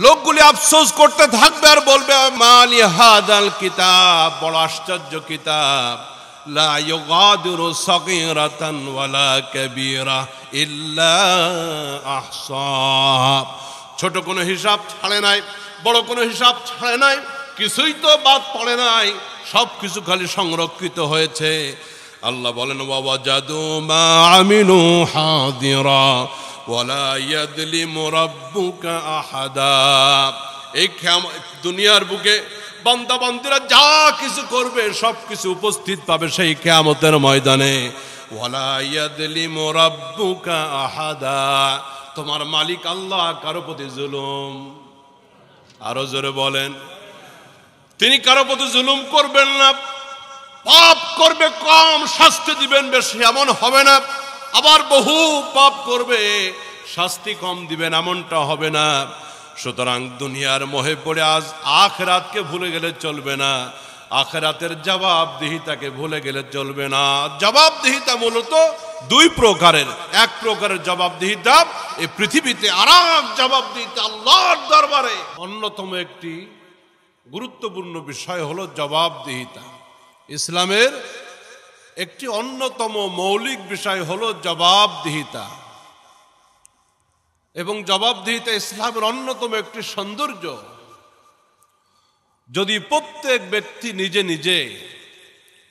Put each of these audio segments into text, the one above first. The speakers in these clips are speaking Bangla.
লোকগুলি আফসোস করতে থাকবে আর বলবে মালি হাদাল কিতাব, বড় আশ্চর্য কিতাব, লা ইউগাদিরু সাগীরাতান ওয়ালা কাবীরা ইল্লা আহসাহা। ছোট কোনো হিসাব ছাড়ে নাই, বড় কোনো হিসাব ছাড়ে নাই, কিছুই তো বাদ পড়ে নাই, সব কিছু খালি সংরক্ষিত হয়েছে। আল্লাহ বলেন ওয়াজাদু মা আমিলু হাদিরা ওয়ালা ইয়াযলিমু রাব্বুকা আহাদা। এই দুনিয়ার বুকে বান্দা বান্দিরা যা কিছু করবে সব কিছু উপস্থিত পাবে সেই কিয়ামতের ময়দানে। ওয়ালা ইয়াযলিমু রাব্বুকা আহাদা, তোমার মালিক আল্লাহ কারো প্রতি জুলুম, আরো জোরে বলেন, তিনি কারো প্রতি জুলুম করবেন না। পাপ করবে কম, শাস্তি দিবেন বেশি, এমন হবে না। আবার বহু পাপ করবে, শাস্তি কম দিবেন, এমনটা হবে না। সুতরাং দুনিয়ার মোহে পড়ে আজ আখিরাতকে ভুলে গেলে চলবে না, আখিরাতের জবাবদিহিতাকে ভুলে গেলে চলবে না। জবাবদিহিতা মূলত দুই প্রকারের। এক প্রকারের জবাবদিহিতা এই পৃথিবীতে, আর এক জবাবদিহিতা আল্লাহর দরবারে। অন্যতম একটি গুরুত্বপূর্ণ বিষয় হলো জবাবদিহিতা। ইসলামের একটি অন্যতম মৌলিক বিষয় হলো জবাবদিহিতা, এবং জবাবদিহিতা ইসলামের অন্যতম একটি সৌন্দর্য। যদি প্রত্যেক ব্যক্তি নিজে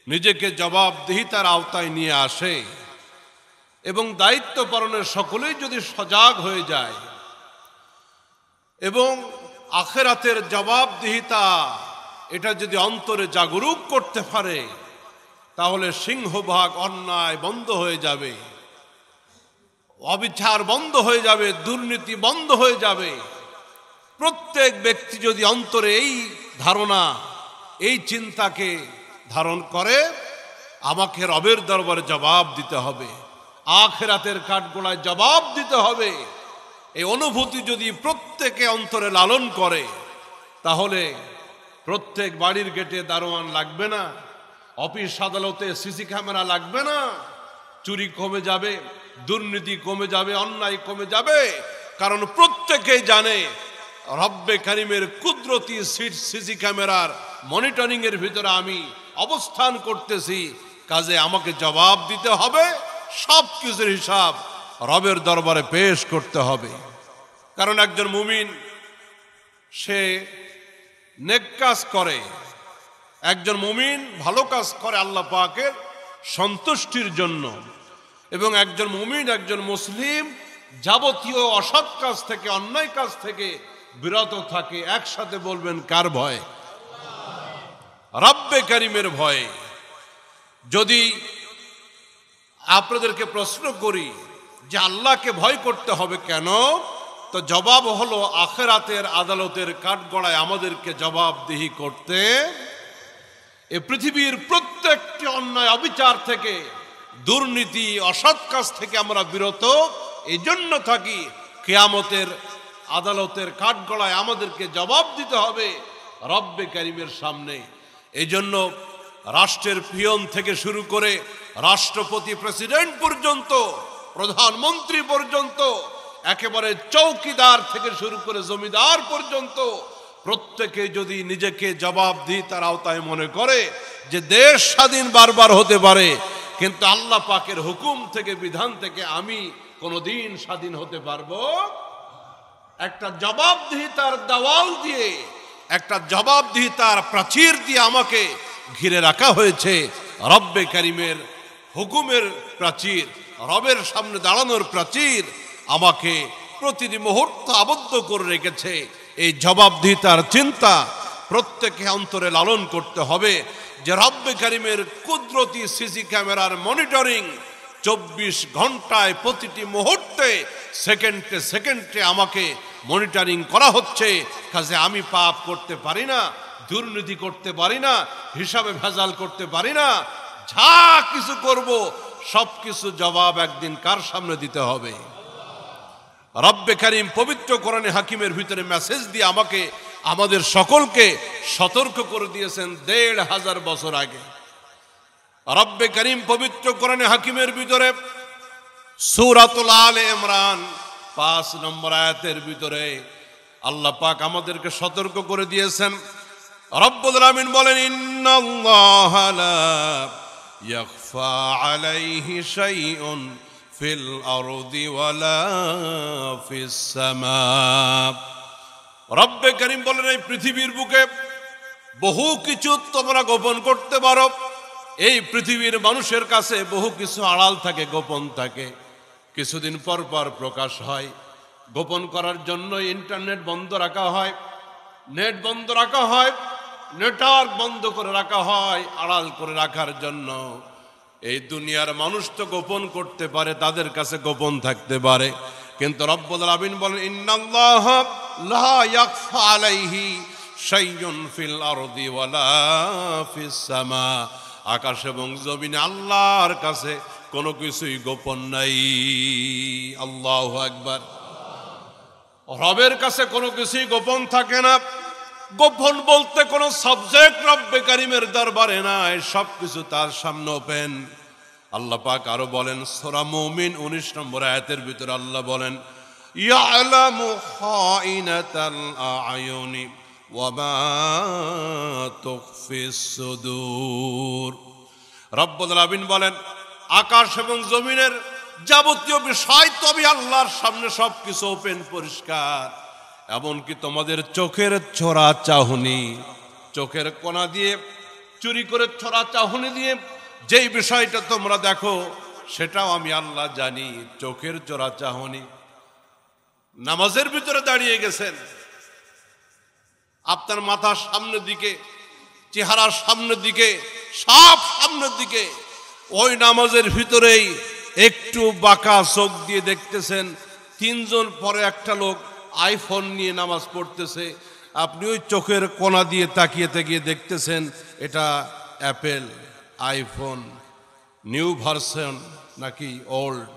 নিজেকে জবাবদিহিতার আওতায় নিয়ে আসে এবং দায়িত্ব পালনের সকলেই যদি সজাগ হয়ে যায় এবং আখিরাতের জবাবদিহিতা এটা যদি অন্তরে জাগরুক করতে পারে, তাহলে সিংহভাগ অন্যায় বন্ধ হয়ে যাবে, অবিচার বন্ধ হয়ে যাবে, দুর্নীতি বন্ধ হয়ে যাবে। প্রত্যেক ব্যক্তি যদি অন্তরে এই ধারণা, এই চিন্তাকে ধারণ করে, আমাকে রবের দরবারে জবাব দিতে হবে, আখিরাতের কাঠগোড়ায় জবাব দিতে হবে, এই অনুভূতি যদি প্রত্যেকে অন্তরে লালন করে, তাহলে প্রত্যেক বাড়ির গেটে দারোয়ান লাগবে না, অফিস আদালতে সিসি ক্যামেরা লাগবে না, চুরি কমে যাবে, দুর্নীতি কমে যাবে, অন্যায় কমে যাবে। কারণ প্রত্যেকেই জানে রব্বে কারিমের কুদরতি সিসি ক্যামেরার মনিটরিং এর ভিতরে আমি অবস্থান করতেছি, কাজে আমাকে জবাব দিতে হবে, সব কিছুর হিসাব রবের দরবারে পেশ করতে হবে। কারণ একজন মুমিন সে নেক কাজ করে, একজন মুমিন ভালো কাজ করে আল্লাহ পাকের সন্তুষ্টির জন্য, এবং একজন মুমিন, একজন মুসলিম যাবতীয় অসৎ কাজ থেকে, অন্যায় কাজ থেকে বিরত থাকে। একসাথে বলবেন কার ভয়? রব্বে কারিমের ভয়ে। যদি আপনাদেরকে প্রশ্ন করি যে আল্লাহকে ভয় করতে হবে কেন, তো জবাব হলো আখিরাতের আদালতের কাঠগড়ায় আমাদেরকে জবাবদিহি করতে, এ পৃথিবীর প্রত্যেকটি অন্যায় অবিচার থেকে, দুর্নীতি অসৎ কাজ থেকে আমরা বিরত এই জন্য থাকি। কিয়ামতের আদালতের কাঠগড়ায় আমাদেরকে জবাব দিতে হবে রব্বে কারিমের সামনে। এই জন্য রাষ্ট্রের পিয়ন থেকে শুরু করে রাষ্ট্রপতি, প্রেসিডেন্ট পর্যন্ত, প্রধানমন্ত্রী পর্যন্ত, একেবারে চৌকিদার থেকে শুরু করে জমিদার পর্যন্ত প্রত্যেকে যদি নিজেকে জবাবদিহিতার আওতায় মনে করে যে দেশ স্বাধীন বারবার হতে পারে, কিন্তু আল্লাহ পাকের হুকুম থেকে, বিধান থেকে আমি কোনোদিন স্বাধীন হতে পারবো, একটা জবাবদিহিতার দেওয়াল দিয়ে, একটা জবাবদিহিতার প্রাচীর দিয়ে আমাকে ঘিরে রাখা হয়েছে। রব্বে কারিমের হুকুমের প্রাচীর, রবের সামনে দাঁড়ানোর প্রাচীর আমাকে প্রতিটি মুহূর্ত আবদ্ধ করে রেখেছে। এই জবাবদিহিতার চিন্তা প্রত্যেকে অন্তরে লালন করতে হবে যে রব্বে কারিমের কুদরতি সিসি ক্যামেরার মনিটরিং 24 ঘন্টায়, প্রতিটি মুহূর্তে, সেকেন্ডে সেকেন্ডে আমাকে মনিটরিং করা হচ্ছে। কাজে আমি পাপ করতে পারি না, দুর্নীতি করতে পারি না, হিসাবে ভেজাল করতে পারি না। যা কিছু করব সব কিছু জবাব একদিন কার সামনে দিতে হবে? রব্বে কারিম পবিত্র কোরআনে হাকিমের ভিতরে মেসেজ দিয়ে আমাকে, আমাদের সকলকে সতর্ক করে দিয়েছেন 1500 বছর আগে। রব্বে কারিম পবিত্র কোরআনে হাকিমের ভিতরে সূরাতুল আলে ইমরান 5 নম্বর আয়াতের ভিতরে আল্লাহ পাক আমাদেরকে সতর্ক করে দিয়েছেন। রব্বুল আলামিন বলেন, ইন্নাল্লাহা লা ইয়াখফা আলাইহি শাইউন ফিল আরদি ওয়ালা ফিস সামা। রব্বে কারীম বলেন, এই পৃথিবীর বুকে বহু কিছু তোমরা গোপন করতে পারো। এই পৃথিবীর মানুষের কাছে বহু কিছু আড়াল থাকে, গোপন থাকে, কিছুদিন পর পর প্রকাশ হয়। গোপন করার জন্য ইন্টারনেট বন্ধ রাখা হয়, নেট বন্ধ রাখা হয়, নেটওয়ার্ক বন্ধ করে রাখা হয় আড়াল করে রাখার জন্য। এই দুনিয়ার মানুষ তো গোপন করতে পারে, তাদের কাছে গোপন থাকতে পারে, কিন্তু রব্বুল আলামিন বলেন, ইন্নাল্লাহা লা ইয়াখফা আলাইহি শাইউন ফিল আরদি ওয়ালা ফিস সামা। আকাশ এবং জমিনে আল্লাহর কাছে কোনো কিছুই গোপন নাই। আল্লাহু আকবার। রবের কাছে কোনো কিছুই গোপন থাকে না। গোপন বলতে কোনো সাবজেক্ট রব্বে কারীমের দরবারে নাই, সবকিছু তার সামনে ওপেন। আল্লাহ পাক আরো বলেন, সূরা মুমিন 19 নম্বর আয়াতের ভিতরে আল্লাহ বলেন, ইয়ালামু খাইনাতাল আয়ুনি ওয়া মা তুখফিস সুদূর। রব্বুল আলামিন বলেন, আকাশ এবং জমিনের যাবতীয় বিষয় তো আমি আল্লাহর সামনে সবকিছু ওপেন, পরিষ্কার। এমনকি তোমাদের চোখের ছোড়া চাহনি, চোখের কোনা দিয়ে চুরি করে ছোড়া চাহনি দিয়ে যেই বিষয়টা তোমরা দেখো, সেটাও আমি আল্লাহ জানি। চোখের চোরা চাহনি, নামাজের ভিতরে দাঁড়িয়ে গেছেন, আপনার মাথার সামনের দিকে, চেহারার সামনের দিকে, সব সামনের দিকে, ওই নামাজের ভিতরেই একটু বাঁকা চোখ দিয়ে দেখতেছেন, তিনজন পরে একটা লোক আইফোন নিয়ে নামাজ পড়তেছে, আপনি ওই চোখের কোনা দিয়ে তাকিয়ে তাকিয়ে দেখতেছেন, এটা অ্যাপেল, আইফোন, নিউ ভার্সন নাকি ওল্ড,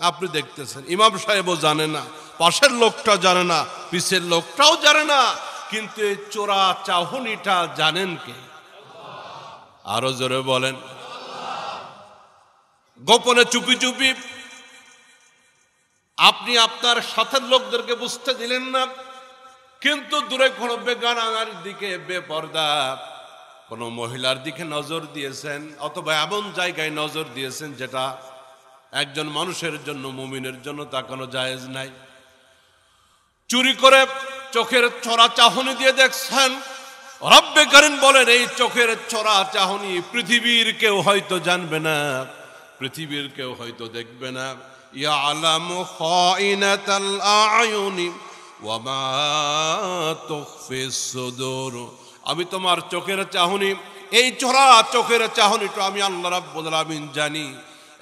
আপনি দেখতেছেন। ইমাম সাহেবও জানে না, পাশের লোকটা জানে না, পিছের লোকটাও জানে না, কিন্তু এই চোরা চাহনিটা জানেন কে? আরো জোরে বলেন। গোপনে চুপি চুপি আপনি আপনার সাথের লোকদেরকে বুঝতে দিলেন না, কিন্তু দূরে কোনো বেগানার দিকে, বেপর্দা কোনো মহিলার দিকে নজর দিয়েছেন, অথবা এমন জায়গায় নজর দিয়েছেন যেটা একজন মানুষের জন্য, মুমিনের জন্য তাকানো জায়েজ নাই। চুরি করে চোখের চোরা চাহনি দিয়ে দেখছেন। রব্বে কারীম বলেন, এই চোখের চোরা চাহনি পৃথিবীর কেউ হয়তো জানবে না, পৃথিবীর কেউ হয়তো দেখবে না। ইয়ালামু খাইনাতাল আয়ুনি ওয়া মা তুখফিস সুদূর। আমি তোমার চোখের চাহনি, এই চোরা চোখের চাহনিটা আমি আল্লাহ রাব্বুল আলামিন জানি।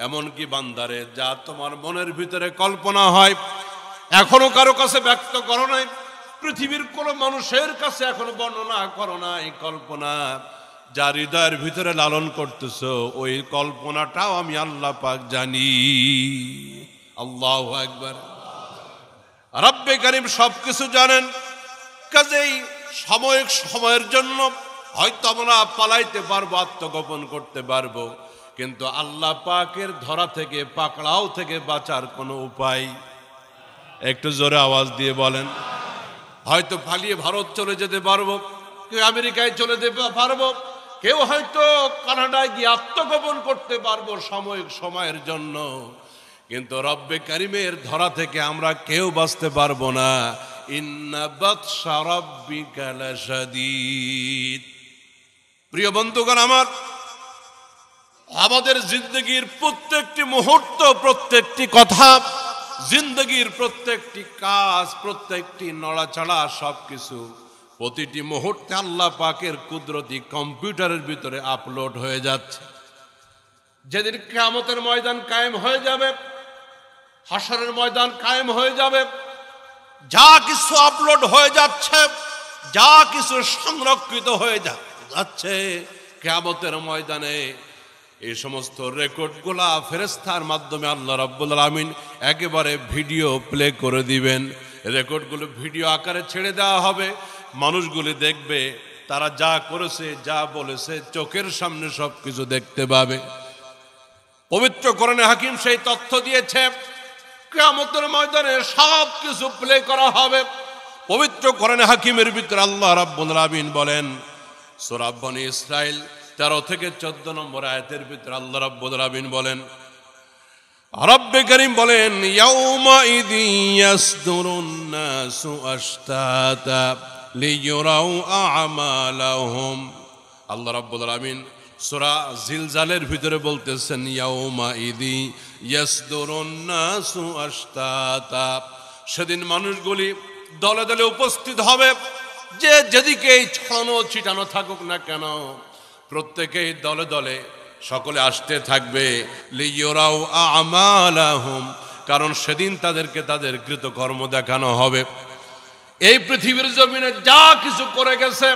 এমনকি বান্দারে যা তোমার মনের ভিতরে কল্পনা হয়, এখনো কারো কাছে ব্যক্ত করো নাই, পৃথিবীর কোন মানুষের কাছে এখনো বর্ণনা করো নাই, কল্পনা যা হৃদয়ের ভিতরে লালন করতেছো, ওই কল্পনাটাও আমি আল্লাহ পাক জানি। আল্লাহু আকবার। রব্বে কারীম সবকিছু জানেন, কাজেই সাময়িক সময়ের জন্য হয়তো আমরা পালাইতে পারবো, আত্মগোপন করতে পারবো, কিন্তু আল্লাহ পাকের ধরা থেকে, পাকড়াও থেকে বাঁচার কোনো উপায়? একটু জোরে আওয়াজ দিয়ে বলেন। হয়তো পালিয়ে ভারত চলে যেতে পারবো, কেউ আমেরিকায় চলে যেতে পারবো, কেউ হয়তো কানাডায় গিয়ে আত্মগোপন করতে পারবো সাময়িক সময়ের জন্য, কিন্তু রব্বে কারীমের ধরা থেকে আমরা কেউ বাঁচতে পারবো না। ইন্না বাতশা রাব্বিকা লাশাদীদ। প্রিয় বন্ধুগণ আমার, আমাদের জিন্দগির প্রত্যেকটি মুহূর্ত, প্রত্যেকটি কথা, জিন্দগির প্রত্যেকটি কাজ, প্রত্যেকটি নড়াচড়া, সবকিছু প্রতিটি মুহূর্তে আল্লাহ পাকের কুদরতি কম্পিউটারের ভিতরে আপলোড হয়ে যাচ্ছে। যেদিন কিয়ামতের ময়দান কায়েম হয়ে যাবে, হাসরের ময়দান কায়েম হয়ে যাবে, যা কিছু আপলোড হয়ে যাচ্ছে, যা কিছু সংরক্ষিত হয়ে যাচ্ছে কিয়ামতের ময়দানে, এই সমস্ত রেকর্ডগুলা ফেরেশতার মাধ্যমে আল্লাহ রাব্বুল আলামিন একেবারে ভিডিও প্লে করে দিবেন। রেকর্ডগুলো ভিডিও আকারে ছেড়ে দেওয়া হবে, মানুষগুলি দেখবে, তারা যা করেছে, যা বলেছে, চোখের সামনে সবকিছু দেখতে পাবে। পবিত্র কোরআনে হাকিম সেই তথ্য দিয়েছে, কিয়ামতের ময়দানে সব কিছু প্লে করা হবে, পবিত্র কোরআনে হাকিমের ভিতরে আল্লাহ রাব্বুল আলামিন বলেন, সূরা বনী ইসরাইল 13 থেকে 14 নম্বর আয়াতের ভিতরে আল্লাহ রাব্বুল আলামিন বলেন, রব্বে করিম বলেন, ইয়াউমা ইযি ইয়াসদুরুন নাসু আশতাতা লিয়ুরাউ আমালাহুম। আল্লাহ রাব্বুল আলামিন সূরা জিলজালের ভিতরে বলতেছেন, ইয়াউমা ইযি ইয়াসদুরুন নাসু আশতাতা, সেদিন মানুষগুলি দলে দলে উপস্থিত হবে, যে যেদিকেই ছড়ানো ছিটানো থাকুক না কেন প্রত্যেকেই দলে দলে সকলে আসতে থাকবে। লিয়ুরাউ আমালাহুম, কারণ সেদিন তাদেরকে তাদের কৃতকর্ম দেখানো হবে। এই পৃথিবীর জমিনে যা কিছু করে গেছে,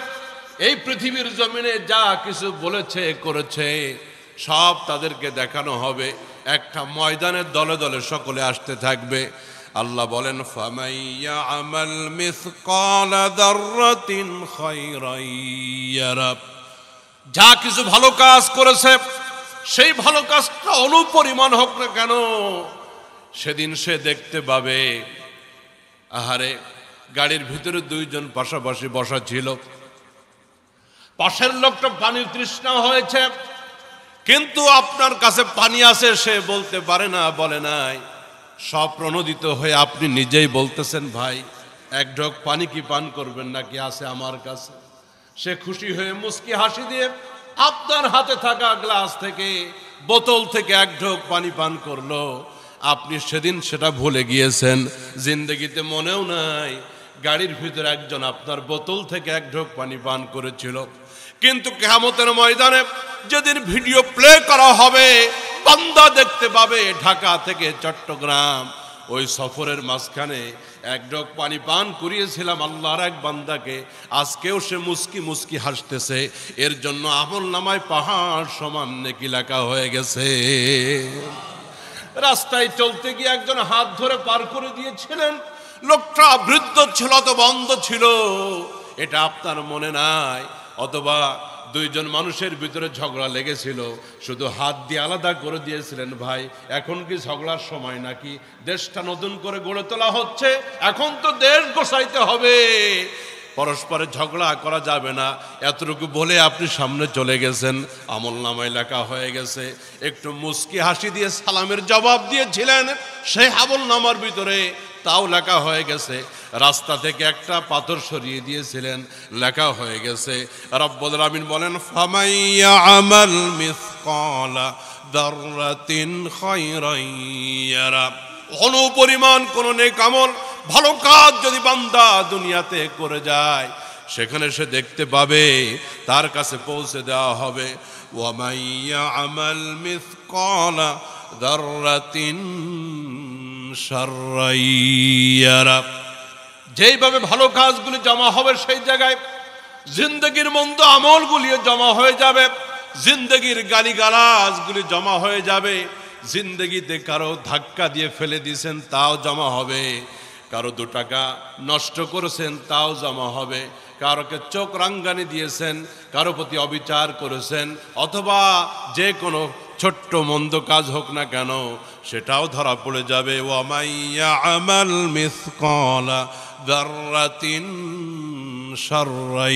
এই পৃথিবীর জমিনে যা কিছু বলেছে করেছে, সব তাদেরকে দেখানো হবে। একটা ময়দানের দলে দলে সকলে আসতে থাকবে। আল্লাহ বলেন, ফামান ইয়ামাল মিসকালা যাররাতিন খায়রান ইয়ারা, যা কিছু ভালো কাজ করেছে সেই ভালো কাজটা অনুপরিমাণ হোক না কেন সেদিন সে দেখতে পাবে। আহারে, গাড়ির ভিতরে দুইজন পাশাপাশি বসা ছিল, পাশের লোকটা পানির তৃষ্ণা হয়েছে, কিন্তু আপনার কাছে পানি আছে সে বলতে পারে না, বলে নাই। সব প্রণোদিত হয়ে আপনি নিজেই বলতেছেন, ভাই এক ঢোক পানি কি পান করবেন নাকি আছে আমার কাছে। সে খুশি হয়ে মুস্কি হাসি দিয়ে আপনার হাতে থাকা গ্লাস থেকে বোতল থেকে এক ঢোক পানি পান করলো। আপনি সেদিন সেটা ভুলে গিয়েছেন, জিন্দগিতে মনেও নাই গাড়ির ভিতরে একজন আপনার বোতল থেকে এক ঢোক পানি পান করেছিল। কিন্তু কিয়ামতের ময়দানে যেদিন ভিডিও প্লে করা হবে, বান্দা দেখতে পাবে ঢাকা থেকে চট্টগ্রাম ওই সফরের মাঝখানে এক ঢোক পানি পান করিয়েছিলাম আল্লাহর এক বান্দাকে, আজকেও সে মুস্কি মুস্কি হাসতেছে। এর জন্য আমল নামায় পাহাড় সমান নেকি লেখা হয়ে গেছে। রাস্তায় চলতে গিয়ে একজন হাত ধরে পার করে দিয়েছিলেন, লোকটা বৃদ্ধ ছিল তো বন্ধ ছিল, এটা আপনার মনে নাই। অথবা দুইজন মানুষের ভিতরে ঝগড়া লেগেছিল, শুধু হাত দিয়ে আলাদা করে দিয়েছিলেন, ভাই এখন কি ঝগড়ার সময় নাকি? দেশটা নতুন করে গড়ে তোলা হচ্ছে, এখন তো দেশ গোছাইতে হবে, পরস্পরে ঝগড়া করা যাবে না। এতটুকু বলে আপনি সামনে চলে গেছেন, আমল নামায় লেখা হয়ে গেছে। একটু মুস্কি হাসি দিয়ে সালামের জবাব দিয়েছিলেন, সেই আমল নামার ভিতরে তাও লেখা হয়ে গেছে। রাস্তা থেকে একটা পাথর সরিয়ে দিয়েছিলেন, লেখা হয়ে গেছে। রব্বুল আলামিন বলেন, ফামান ইয়ামাল মিসকালা যাররাতিন খায়রান ইয়ারা, অনুপরিমাণ কোন নেক আমল ভালো কাজ যদি বান্দা দুনিয়াতে করে যায়, সেখানে সে দেখতে পাবে, তার কাছে পৌঁছে দেওয়া হবে। ওয়া মান ইয়ামাল মিসকালা যাররাতিন শাররান ইয়ারা, যেইভাবে ভালো কাজগুলি জমা হবে সেই জায়গায় জিন্দগির মন্দ আমলগুলিও জমা হয়ে যাবে, জিন্দগির গালিগালাজগুলি জমা হয়ে যাবে। জিন্দগিতে কারো ধাক্কা দিয়ে ফেলে দিয়েছেন তাও জমা হবে, কারো 2 টাকা নষ্ট করেছেন তাও জমা হবে, কারোকে চোখ রাঙ্গানি দিয়েছেন, কারো প্রতি অবিচার করেছেন, অথবা যে কোনো ছোট্ট মন্দ কাজ হোক না কেন সেটাও ধরা পড়ে যাবে। ওয়া মান ইয়ামাল মিসকালা যাররাতিন শাররান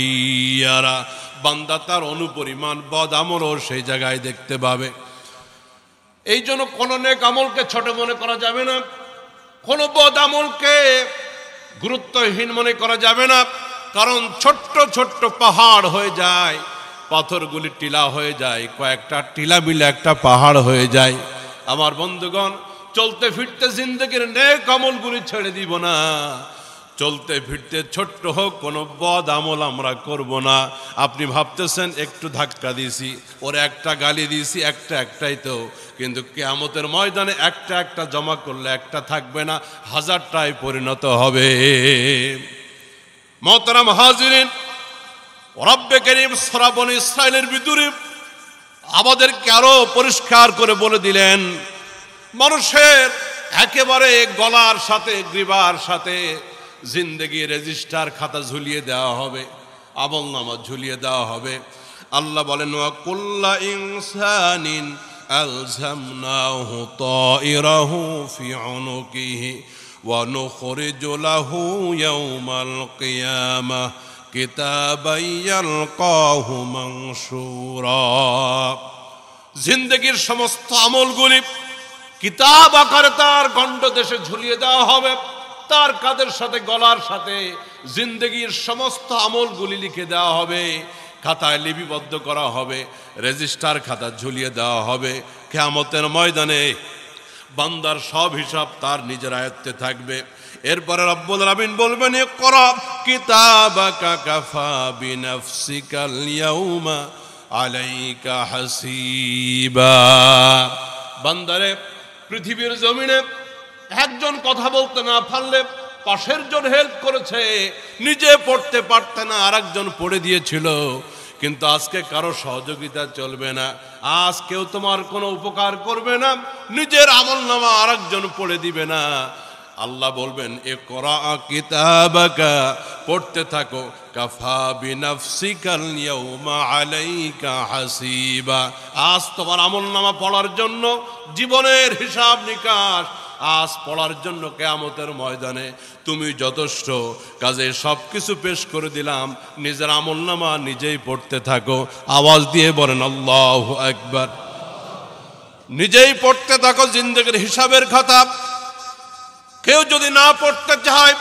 ইয়ারা, বান্দা তার অনুপরিমাণ বদ আমলও সেই জায়গায় দেখতে পাবে। এই জন্য কোনো নেক আমলকে ছোট মনে করা যাবে না, কোনো বদ আমলকে গুরুত্বহীন মনে করা যাবে না, কারণ ছোট্ট ছোট্ট পাহাড় হয়ে যায়, পাথরগুলি টিলা হয়ে যায়, কয়েকটা টিলা মিলে একটা পাহাড় হয়ে যায়। আমার বন্ধুগণ, চলতে ফিরতে জিন্দগির নেক আমলগুলি ছেড়ে দিব না, চলতে ফিরতে ছোট্ট হোক কোনো বদ আমল আমরা করব না। আপনি ভাবতেছেন একটু ধাক্কা দিয়েছি, ওর একটা গালি দিয়েছি, একটাই তো, কিন্তু কিয়ামতের ময়দানে একটা জমা করলে একটা থাকবে না, 1000টায় পরিণত হবে। মোহতারাম হাজিরিন, রব্বে কারীম সূরা বনী ইসরাইলের ভিতরে আমাদেরকে আরো পরিষ্কার করে বলে দিলেন, মানুষের একেবারে গলার সাথে গ্রীবার সাথে জিন্দগি রেজিস্টার খাতা ঝুলিয়ে দেওয়া হবে, আমলনামা ঝুলিয়ে দেওয়া হবে। আল্লাহ বলেন, ওয়া কুল্লা ইনসানিন আলজামনাহু তায়রাহু ফি উনুকিহি ওয়া নুখরিজু লাহু ইয়াউমাল কিয়ামাহ কিতাবান ইয়ালকাহু মানশুরা। জিন্দেগীর সমস্ত আমলগুলি কিতাব আকারে তার গণ্ডদেশে ঝুলিয়ে দেওয়া হবে। তার কাঁধের সাথে গলার সাথে জিন্দেগীর সমস্ত আমলগুলি লিখে দেওয়া হবে, খাতায় লিপিবদ্ধ করা হবে, রেজিস্টার খাতা ঝুলিয়ে দেওয়া হবে। কিয়ামতের ময়দানে বান্দার সব হিসাব তার নিজের আয়ত্তে থাকবে। এরপরে রব্বুল আলামিন বলবেন, ইকরা কিতাবাকা কাফা বিনাফসিকাল ইয়াউমা আলাইকা হাসিবা। বান্দারে, পৃথিবীর জমিনে একজন কথা বলতে না পারলে পাশের জন হেল্প করেছে, নিজে পড়তে পারতে না আরেকজন পড়ে দিয়েছিল। কিন্তু আজকে কারো সহযোগিতা চলবে না, আজ কেউ তোমার কোনো উপকার করবে না, নিজের আমলনামা আরেকজন পড়ে দিবে না। আল্লাহ বলবেন, ইকরা কিতাবাকা, পড়তে থাকো, কাফা বিনাফসিকাল ইয়াউমা আলাইকা হাসিবা। আজ তোমার আমলনামা পড়ার জন্য জীবনের হিসাব নিকাশ আজ পড়ার জন্য কিয়ামতের ময়দানে তুমি যথেষ্ট। কাজে সব কিছু পেশ করে দিলাম, নিজের আমলনামা নিজেই পড়তে থাকো। আওয়াজ দিয়ে বলেন আল্লাহু আকবার। নিজেই পড়তে থাকো জিন্দেগীর হিসাবের খাতা। কেউ যদি না পড়তে চায়,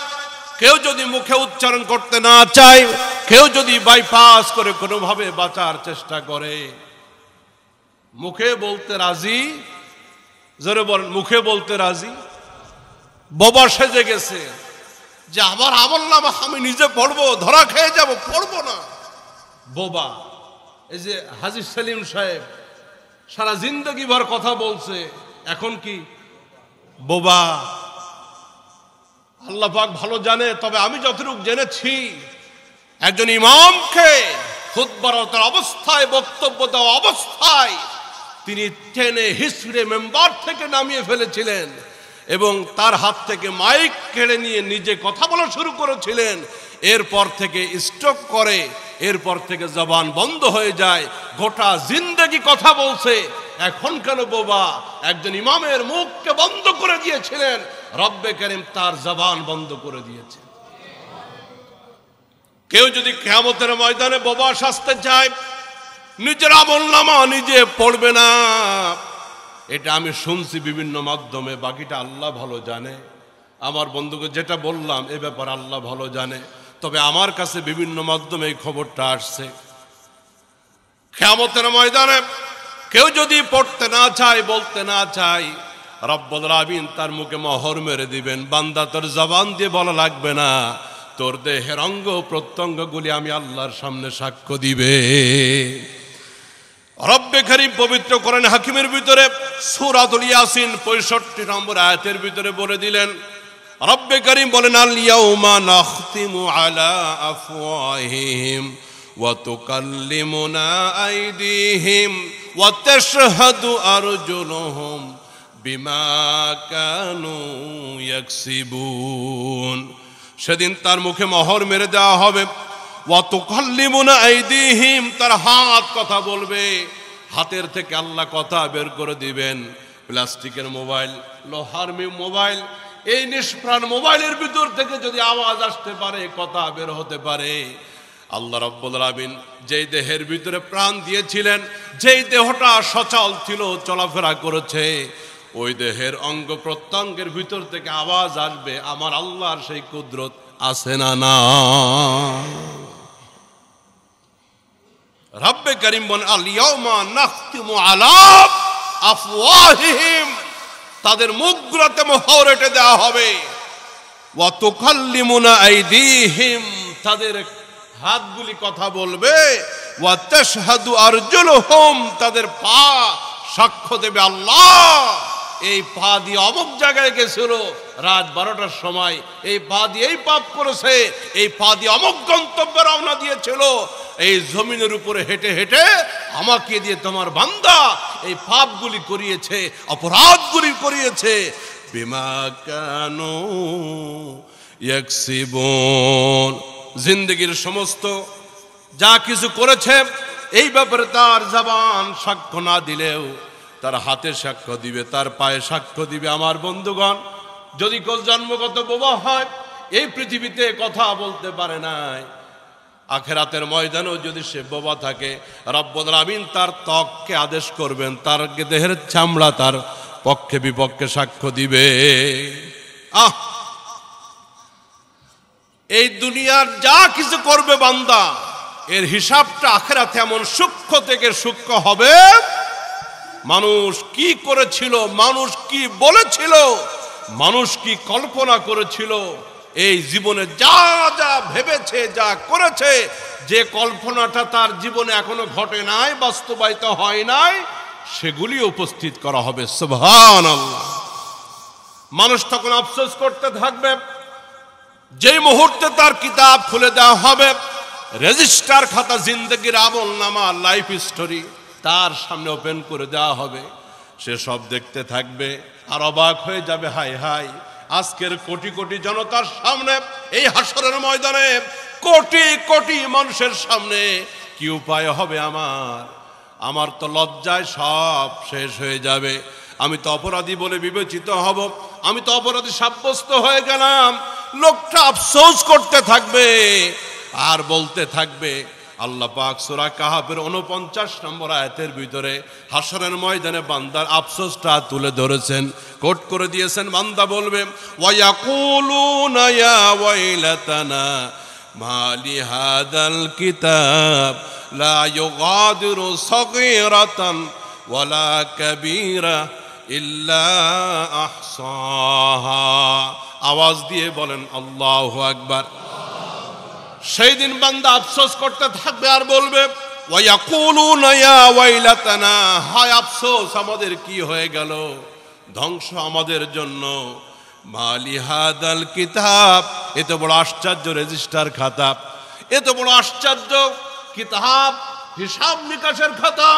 কেউ যদি মুখে উচ্চারণ করতে না চায়, কেউ যদি বাইপাস করে কোনোভাবে বাঁচার চেষ্টা করে, মুখে বলতে রাজি, জোরে বলেন, মুখে বলতে রাজি, বোবা সেজে গেছে যে আমার আমলনামা আমি নিজে পড়বো, ধরা খেয়ে যাব, পড়বো না, বোবা। এই যে হাজী সেলিম সাহেব সারা জিন্দগি ভর কথা বলছে, এখন কি বোবা? আল্লাহ পাক ভালো জানে। তবে আমি যতটুকু জেনেছি, একজন ইমামকে খুতবার অবস্থায়, বক্তব্য দেওয়া অবস্থায় তিনি টেনে হিসড়ে মেম্বার থেকে নামিয়ে ফেলেছিলেন এবং তার হাত থেকে মাইক কেড়ে নিয়ে নিজে কথা বলা শুরু করেছিলেন। এরপর থেকে স্ট্রোক করে, এরপর থেকে জবান বন্ধ হয়ে যায়, গোটা জিন্দেগি কথা বলছে। এখন কেন বোবা? একজন ইমামের মুখকে বন্ধ করে দিয়েছিলেন, রব্বে কারীম তার জবান বন্ধ করে দিয়েছে। কেউ যদি কিয়ামতের ময়দানে বোবা সাজতে চায়, নিজের আমলনামা নিজে পড়বে না। এটা আমি শুনছি বিভিন্ন মাধ্যমে, বাকিটা আল্লাহ ভালো জানে। আমার বন্ধুকে যেটা বললাম এ ব্যাপারে আল্লাহ ভালো জানে। তবে আমার কাছে বিভিন্ন মাধ্যমে এই খবরটা আসছে, কিয়ামতের ময়দানে কেউ যদি পড়তে না চায়, বলতে না চায়, রব্বুল আলামিন তার মুখে মোহর মেরে দিবেন। বান্দা, তোর জবান দিয়ে বলা লাগবে না, তোর দেহের অঙ্গ প্রত্যঙ্গগুলি আমি আল্লাহর সামনে সাক্ষ্য দিবে। রব্বে কারীম পবিত্র কোরআন হাকিমের ভিতরে সূরাতুল ইয়াসিন 65 নম্বর আয়াতের ভিতরে বলে দিলেন, রব্বে কারীম বলেন, আল ইয়াউমা নাখতিমু আলা আফওয়াহিহিম ওয়া তুকাল্লিমুনা আইদিহিম ওয়া তাশহাদু আরজুলুহুম বিমা কানু ইয়াকসিবুন। সেদিন তার মুখে মোহর মেরে দেওয়া হবে। ওয়া তুকাল্লিমুনা আইদিহিম, তার হাত কথা বলবে, হাতের থেকে আল্লাহ কথা বের করে দিবেন। প্লাস্টিকের মোবাইল, লোহার মোবাইল, এই নিষ্প্রাণ মোবাইলের ভিতর থেকে যদি আওয়াজ আসতে পারে, কথা বের হতে পারে, আল্লাহ রাব্বুল আলামিন যেই দেহের ভিতরে প্রাণ দিয়েছিলেন, যেই দেহটা সচল ছিল, চলাফেরা করেছে, ওই দেহের অঙ্গ প্রত্যঙ্গের ভিতর থেকে আওয়াজ আসবে। আমার আল্লাহর সেই কুদরত আছে না? না। রব্বে কারীম বলেন, আল ইয়াউমা নাখতিমু আলা আফওয়াহিহিম, তাদের মুখগুলোতে মোহর এঁটে দেওয়া হবে। ওয়া তুকাল্লিমুনা আইদিহিম, তাদের হাতগুলি কথা বলবে। ওয়া তাশহাদু আরজুলুহুম, তাদের পা সাক্ষ্য দেবে। আল্লাহ এই পা দিয়ে অমুক জায়গায় গেছিল রাত 12টার সময়, এই পা দিয়ে এই পাপ করেছে, এই পা দিয়ে অমুক গন্তব্যে রওনা দিয়েছিল, এই জমিনের উপরে হেঁটে হেঁটে আমাকে দিয়ে তোমার বান্দা এই পাপগুলি করিয়েছে, অপরাধগুলি করিয়েছে। বিমা কানু ইয়াকসিবুন, জিন্দেগীর সমস্ত যা কিছু করেছে এই ব্যাপারে তার জবান সাক্ষ্য না দিলেও তার হাতে সাক্ষ্য দিবে, তার পায়ে সাক্ষ্য দিবে। আমার বন্ধুগণ, যদি কেউ জন্মগত বোবা হয়, এই পৃথিবীতে কথা বলতে পারে নাই, আখিরাতের ময়দানেও যদি সে বোবা থাকে, রব্বুল আমিন তার ত্বককে আদেশ করবেন, তার দেহের চামড়া তার পক্ষে বিপক্ষে সাক্ষ্য দিবে। এই দুনিয়ার যা কিছু করবে বান্দা, এর হিসাবটা আখিরাতে এমন সূক্ষ্ম থেকে সূক্ষ্ম হবে। মানুষ কি করেছিল, মানুষ কি বলেছিল, মানুষ কি কল্পনা করেছিল, এই জীবনে যা যা ভেবেছে, যা করেছে, যে কল্পনাটা তার জীবনে এখনো ঘটে নাই, বাস্তবায়িত হয় নাই, সেগুলি উপস্থিত করা হবে। সুবহানাল্লাহ। মানুষ তখন আফসোস করতে থাকবে, যেই মুহূর্তে তার কিতাব খুলে দেওয়া হবে, রেজিস্টার খাতা, জিন্দেগির আমলনামা, লাইফ স্টোরি তার সামনে ওপেন করে দেওয়া হবে, সে সব দেখতে থাকবে আর অবাক হয়ে যাবে। হায় হায়, আজকের কোটি কোটি জনতার সামনে, এই হাসরের ময়দানে কোটি কোটি মানুষের সামনে কি উপায় হবে আমার তো লজ্জায় সব শেষ হয়ে যাবে। আমি তো অপরাধী বলে বিবেচিত হব, আমি তো অপরাধী সাব্যস্ত হয়ে গেলাম। লোকটা আফসোস করতে থাকবে আর বলতে থাকবে। আল্লাহ পাক সূরা কাহাফের 49 নম্বর আয়াতের ভিতরে হাসরের ময়দানে বান্দার আফসোসটা তুলে ধরেছেন, কোট করে দিয়েছেন। বান্দা বলবে, ওয়ায়াকুলুনা ইয়া ওয়াইলাতানা মা লিহাদাল কিতাব লা ইউগাদিরু সাগীরাতান ওয়ালা কাবীরা ইল্লা আহসাহা। আওয়াজ দিয়ে বলেন আল্লাহু আকবার। সেই দিন বান্দা আফসোস করতে থাকবে আর বলবে, ওয়ায়াকুলুনা ইয়া ওয়াইলাতানা, হায় আফসোস, আমাদের কি হয়ে গেল, ধ্বংস আমাদের জন্য। মালি হাদাল কিতাব, এত বড় আশ্চর্য রেজিস্টার খাতা, এত বড় আশ্চর্য কিতাব, হিসাব নিকাশের খাতা।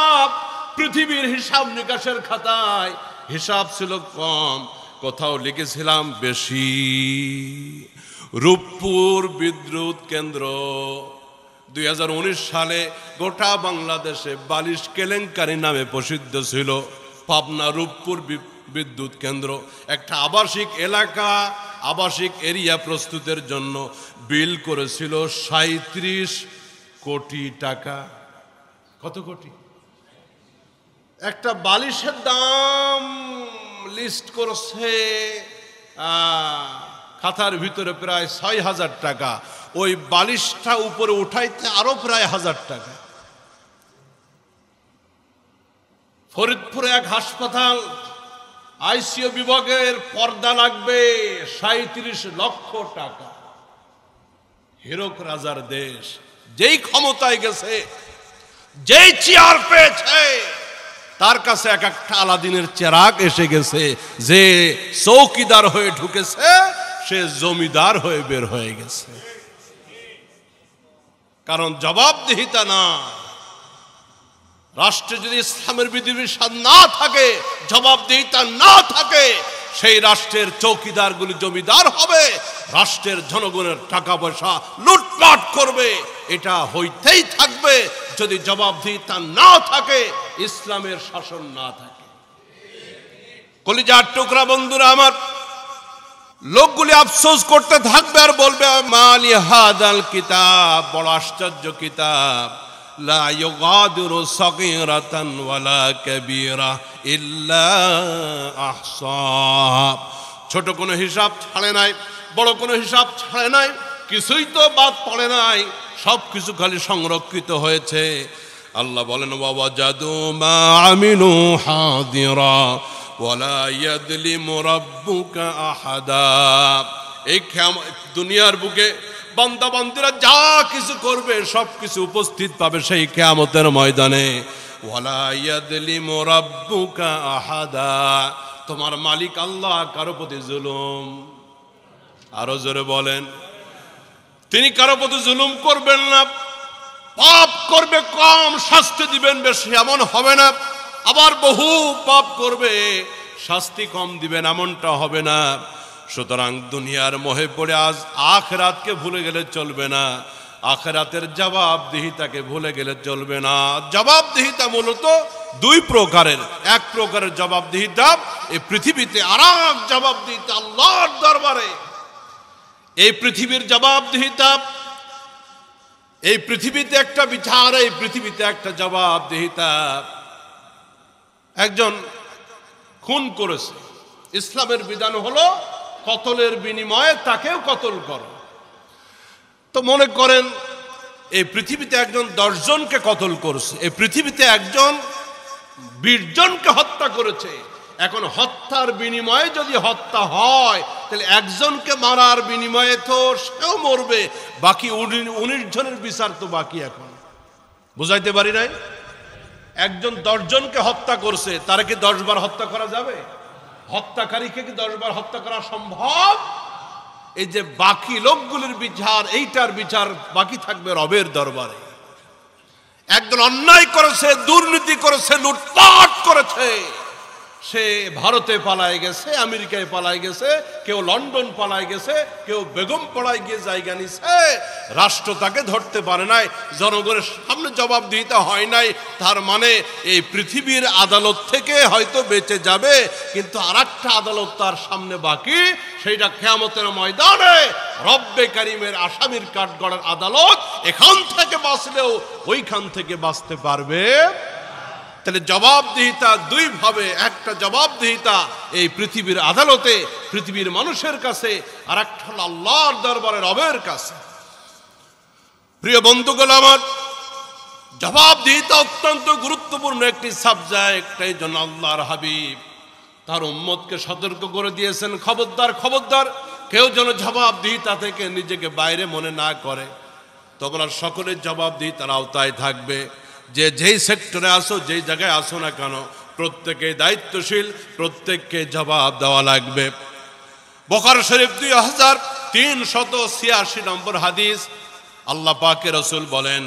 পৃথিবীর হিসাব নিকাশের খাতায় হিসাব ছিল কম, কোথাও লিখেছিলাম বেশি। রূপপুর বিদ্যুৎ কেন্দ্র 2019 সালে গোটা বাংলাদেশে বালিশ কেলেঙ্কারি নামে প্রসিদ্ধ ছিল। পাবনা রূপপুর বিদ্যুৎ কেন্দ্র একটা আবাসিক এলাকা, আবাসিক এরিয়া প্রস্তুতের জন্য বিল করেছিল 37 কোটি টাকা। কত কোটি? একটা বালিশের দাম লিস্ট করছে খাতার ভিতরে প্রায় 6,000 টাকা। ওই বালিশটা উপরে উঠাইতে আরো প্রায় 1000 টাকা। ফরিদপুরে এক হাসপাতাল, আইসিইউ বিভাগের পর্দা লাগবে 37 লক্ষ টাকা। হীরক রাজার দেশ, যেই ক্ষমতায় গেছে, যেই চেয়ার পেয়েছে, তার কাছে এক একটা আলাদিনের চেরাগ এসে গেছে। যে চৌকিদার হয়ে ঢুকেছে, সে জমিদার হয়ে বের হয়ে গেছে। কারণ জবাবদিহিতা না। রাষ্ট্রে যদি ইসলামের বিধিবিধান না থাকে, জবাবদিহিতা না থাকে, সেই রাষ্ট্রের চৌকিদারগুলি জমিদার হবে, রাষ্ট্রের জনগণের টাকা পয়সা লুটপাট করবে। এটা হইতেই থাকবে যদি জবাবদিহিতা না থাকে, ইসলামের শাসন না থাকে। কলিজার টুকরা বন্ধুরা আমার, লোকগুলি আফসোস করতে থাকবে আর বলবে, মালি হাদাল কিতাব, বড় আশ্চর্য কিতাব, লা ইউগাদিরু সাগীরাতান ওয়ালা কাবীরা ইল্লা আহসাহা। ছোট কোনো হিসাব ছাড়ে নাই, বড় কোনো হিসাব ছাড়ে নাই, কিছুই তো বাদ পড়ে নাই, সব কিছু খালি সংরক্ষিত হয়েছে। আল্লাহ বলেন, ওয়াজাদু মা আমিলু হাদিরা ওয়ালা ইয়াযলিমু রাব্বুকা আহাদা। এই দুনিয়ার বুকে বান্দা বান্দিরা যা কিছু করবে সব কিছু উপস্থিত পাবে সেই কিয়ামতের ময়দানে। ওয়ালা ইয়াযলিমু রাব্বুকা আহাদা, তোমার মালিক আল্লাহ কারো প্রতি জুলুম, আরো জোরে বলেন, তিনি কারো প্রতি জুলুম করবেন না। পাপ করবে কম, শাস্তি দিবেন বেশি, এমন হবে না। আবার বহু পাপ করবে, শাস্তি কম দিবেন, এমনটা হবে না। সুতরাং দুনিয়ার মোহে পড়ে আজ আখিরাতকে ভুলে গেলে চলবে না, আখিরাতের জবাবদিহিতাকে ভুলে গেলে চলবে না। জবাবদিহিতা মূলত দুই প্রকারের। এক প্রকারের জবাবদিহিতা এই পৃথিবীতে, আর এক জবাবদিহিতা আল্লাহর দরবারে। এই পৃথিবীর জবাবদিহিতা, এই পৃথিবীতে একটা বিচার, এই পৃথিবীতে একটা জবাবদিহিতা। একজন খুন করেছে, ইসলামের বিধান হলো কতলের বিনিময়ে তাকেও কতল করো। তো মনে করেন এই পৃথিবীতে একজন 10 জনকে কতল করেছে, এই পৃথিবীতে একজন 20 জনকে হত্যা করেছে। এখন হত্যার বিনিময়ে যদি হত্যা হয়, তাহলে একজনকে মারার বিনিময়ে তো সেও মরবে, বাকি 19 জনের বিচার তো বাকি। এখন বুঝাইতে পারি নাই? একজন 10 জনকে হত্যা করছে, তারা কি 10 বার হত্যা করা যাবে? হত্যাকারীকে কি 10 বার হত্যা করা সম্ভব? এই যে বাকি লোকগুলির বিচার, এইটার বিচার বাকি থাকবে রবের দরবারে। একজন অন্যায় করেছে, দুর্নীতি করেছে, লুটপাট করেছে, সে ভারতে পালায় গেছে, আমেরিকায় পালায় গেছে, কেউ লন্ডন পালায় গেছে, কেউ বেগম পাড়ায় গিয়ে জায়গা নিছে, রাষ্ট্র তাকে ধরতে পারে নাই, জনগণের সামনে জবাবদিহিতা হয় নাই। তার মানে এই পৃথিবীর আদালত থেকে হয়তো বেঁচে যাবে, কিন্তু আরেকটা আদালত তার সামনে বাকি, সেইটা কিয়ামতের ময়দানে রব্বে কারিমের আসামির কাঠগড়ার আদালত। এখান থেকে বাঁচলেও ওইখান থেকে বাঁচতে পারবে। তাহলে জবাবদিহিতা দুই ভাবে, একটা জবাবদিহিতা এই পৃথিবীর আদালতে, পৃথিবীর মানুষের কাছে, আর একটা হলো আল্লাহর দরবারে রবের কাছে। প্রিয় বন্ধুগণ আমার, জবাবদিহিতা অত্যন্ত গুরুত্বপূর্ণ একটি সাবজেক্ট। এই জন্য আল্লাহর হাবিব তার উম্মতকে সতর্ক করে দিয়েছেন, খবরদার খবরদার, কেউ যেন জবাবদিহিতা থেকে নিজেকে বাইরে মনে না করে। তোমরা সকলের জবাবদিহিতার আওতায় থাকবে। যে যেই সেক্টরে আসো, যেই জায়গায় আসো না কেন, প্রত্যেকে দায়িত্বশীল, প্রত্যেককে জবাব দেওয়া লাগবে। বুখারী শরীফ 2386 নম্বর হাদিস, আল্লাহ পাকের রাসূল বলেন,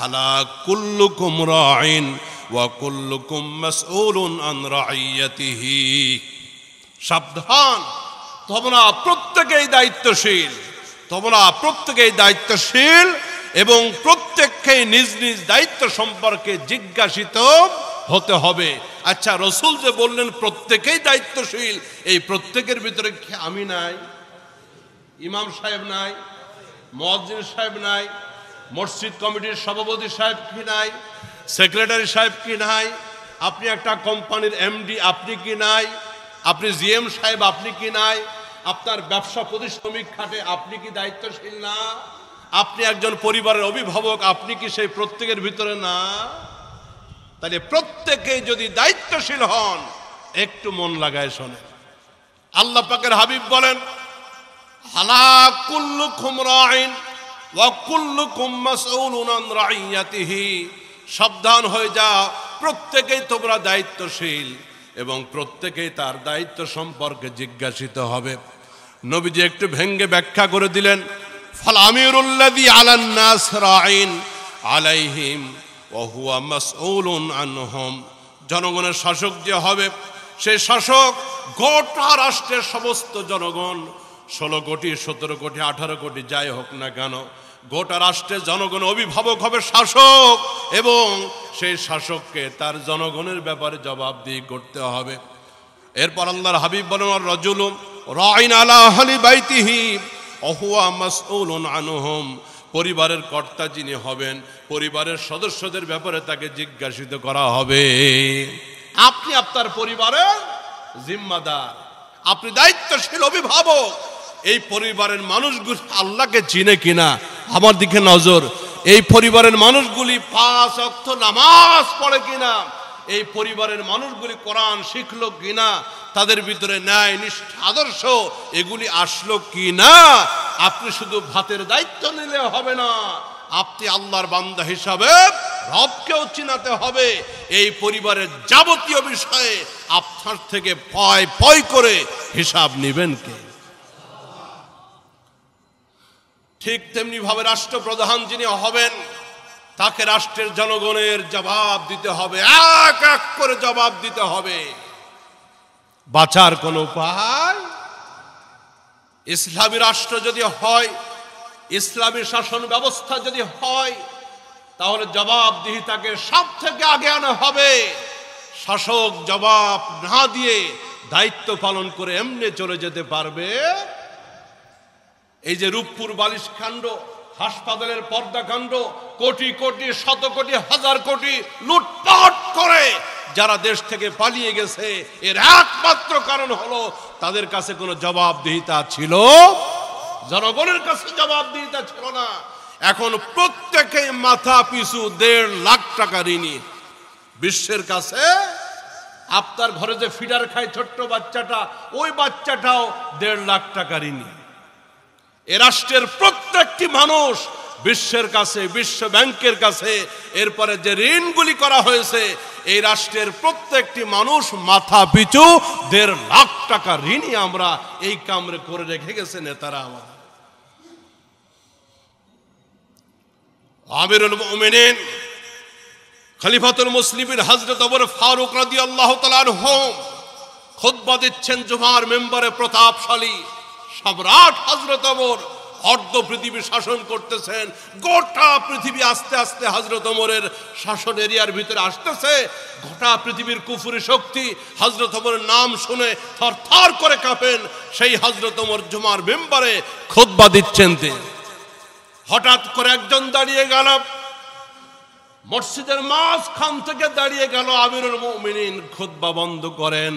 আলা কুল্লুকুম রাঈন ওয়া কুল্লুকুম মাসউলুন আন রাইয়াতিহি। সাবধান, তোমরা প্রত্যেকেই দায়িত্বশীল, তোমরা প্রত্যেকেই দায়িত্বশীল এবং প্রত্যেককে নিজ নিজ দায়িত্ব সম্পর্কে জিজ্ঞাসিত হতে হবে। আচ্ছা, রাসূল যে বললেন প্রত্যেকেই দায়িত্বশীল, এই প্রত্যেকের ভিতরে কি আমি নাই? ইমাম সাহেব নাই? মুয়াজ্জিন সাহেব নাই? মসজিদ কমিটির সভাপতি সাহেব কি নাই? সেক্রেটারি সাহেব কি নাই? আপনি একটা কোম্পানির এমডি, আপনি কি নাই? আপনি জিএম সাহেব, আপনি কি নাই? আপনার ব্যবসা প্রতিষ্ঠানিক খাতে আপনি কি দায়িত্বশীল না? আপনি একজন পরিবারের অভিভাবক, আপনি কি সেই প্রত্যেকের ভিতরে না? তাহলে প্রত্যেকেই যদি দায়িত্বশীল হন, একটু মন লাগায় শোনেন। আল্লাহ পাকের হাবিব বলেন, আলা কুল্লুকুম রাঈন ওয়া কুল্লুকুম মাসউলুন আন রাইয়াতিহি। সাবধান হয়ে যাও, প্রত্যেকেই তোমরা দায়িত্বশীল এবং প্রত্যেকেই তার দায়িত্ব সম্পর্কে জিজ্ঞাসিত হবে। নবীজি একটু ভেঙ্গে ব্যাখ্যা করে দিলেন, ফাল আমিরুল্লাযী আলান নাস রাঈন আলাইহিম ওয়া হুয়া মাসউলুন আনহুম। জনগণের শাসক যে হবে, সেই শাসক গোটা রাষ্ট্রের সমস্ত জনগণ, 16 কোটি 17 কোটি 18 কোটি যাই হোক না কেন, গোটা রাষ্ট্রের জনগণ অভিভাবক হবে শাসক, এবং সেই শাসককে তার জনগণের ব্যাপারে জবাবদিহি করতে হবে। এরপর আল্লাহর হাবিব বলেন, রাজুলুন রাঈন আলা আহলি বাইতিহি ওয়া হুয়া মাসউলুন আনহুম। পরিবারের কর্তা যিনি হবেন, পরিবারের সদস্যদের ব্যাপারে তাকে জিজ্ঞাসিত করা হবে। আপনি আপনার পরিবারের জিম্মাদার, আপনি দায়িত্বশীল অভিভাবক। এই পরিবারের মানুষগুলি আল্লাহকে চিনে কিনা, আমার দিকে নজর। এই পরিবারের মানুষগুলি 5 ওয়াক্ত নামাজ পড়ে কিনা, এই পরিবারের মানুষগুলি কোরআন শিখলো কিনা, তাদের ভিতরে ন্যায় নিষ্ঠা আদর্শ এগুলি আসলো কিনা। আপনি শুধু ভাতের দায়িত্ব নিলে হবে না, আপনি আল্লাহর বান্দা হিসাবে রবকেও চিনাতে হবে। এই পরিবারের যাবতীয় বিষয়ে আপনার থেকে পয় পয় করে হিসাব নেবেন কে? ঠিক তেমনি ভাবে রাষ্ট্রপ্রধান যিনি হবেন, তাকে রাষ্ট্রের জনগণের জবাব দিতে হবে, এক এক করে জবাব দিতে হবে। বাঁচার কোন উপায়? ইসলামী রাষ্ট্র যদি হয়, ইসলামী শাসন ব্যবস্থা যদি হয়, তাহলে জবাবদিহিতাকে সব থেকে আগে আনা হবে। শাসক জবাব না দিয়ে দায়িত্ব পালন করে এমনি চলে যেতে পারবে? এই যে রূপপুর বালিশ কাণ্ড, হাসপাতালের পর্দা কাণ্ড, কোটি কোটি শত কোটি হাজার কোটি লুটপাট করে যারা দেশ থেকে পালিয়ে গেছে, এর একমাত্র কারণ হলো তাদের কাছে কোনো জবাবদিহিতা ছিল, জনগণের কাছে জবাবদিহিতা ছিল না। এখন প্রত্যেকে মাথা পিছু 1.5 লাখ টাকা ঋণী বিশ্বের কাছে। আপনার ঘরে যে ফিডার খায় ছোট্ট বাচ্চাটা, ওই বাচ্চাটাও 1.5 লাখ টাকা ঋণী। এ রাষ্ট্রের প্রত্যেকটি মানুষ বিশ্বের কাছে, বিশ্ব ব্যাংকের কাছে, এরপরে যে ঋণগুলি করা হয়েছে, এই রাষ্ট্রের প্রত্যেকটি মানুষ মাথা পিছু 1.5 লাখ টাকা ঋণী আমরা এই কামরে করে রেখে গেছে নেতারা আমাদের। আমিরুল মুমিনিন খলিফাতুল মুসলিমিন হযরত ওমর ফারুক রাদিয়াল্লাহু তাআলা আনহু খুতবা দিচ্ছেন জুমার মেম্বারে। প্রতাপশালী সম্রাট হযরত ওমর অর্ধ পৃথিবী শাসন করতেছেন। গোটা পৃথিবী আস্তে আস্তে হযরত ওমরের শাসন এরিয়ার ভিতরে আসতেছে। গোটা পৃথিবীর কুফরি শক্তি হযরত ওমরের নাম শুনে থরথর করে কাঁপেন। সেই হযরত ওমর জুমার মেম্বারে খুতবা দিচ্ছেন। হঠাৎ করে একজন দাঁড়িয়ে গেল, মসজিদের মাঝখান থেকে দাঁড়িয়ে গেল। আমিরুল মুমিনিন খুতবা বন্ধ করেন।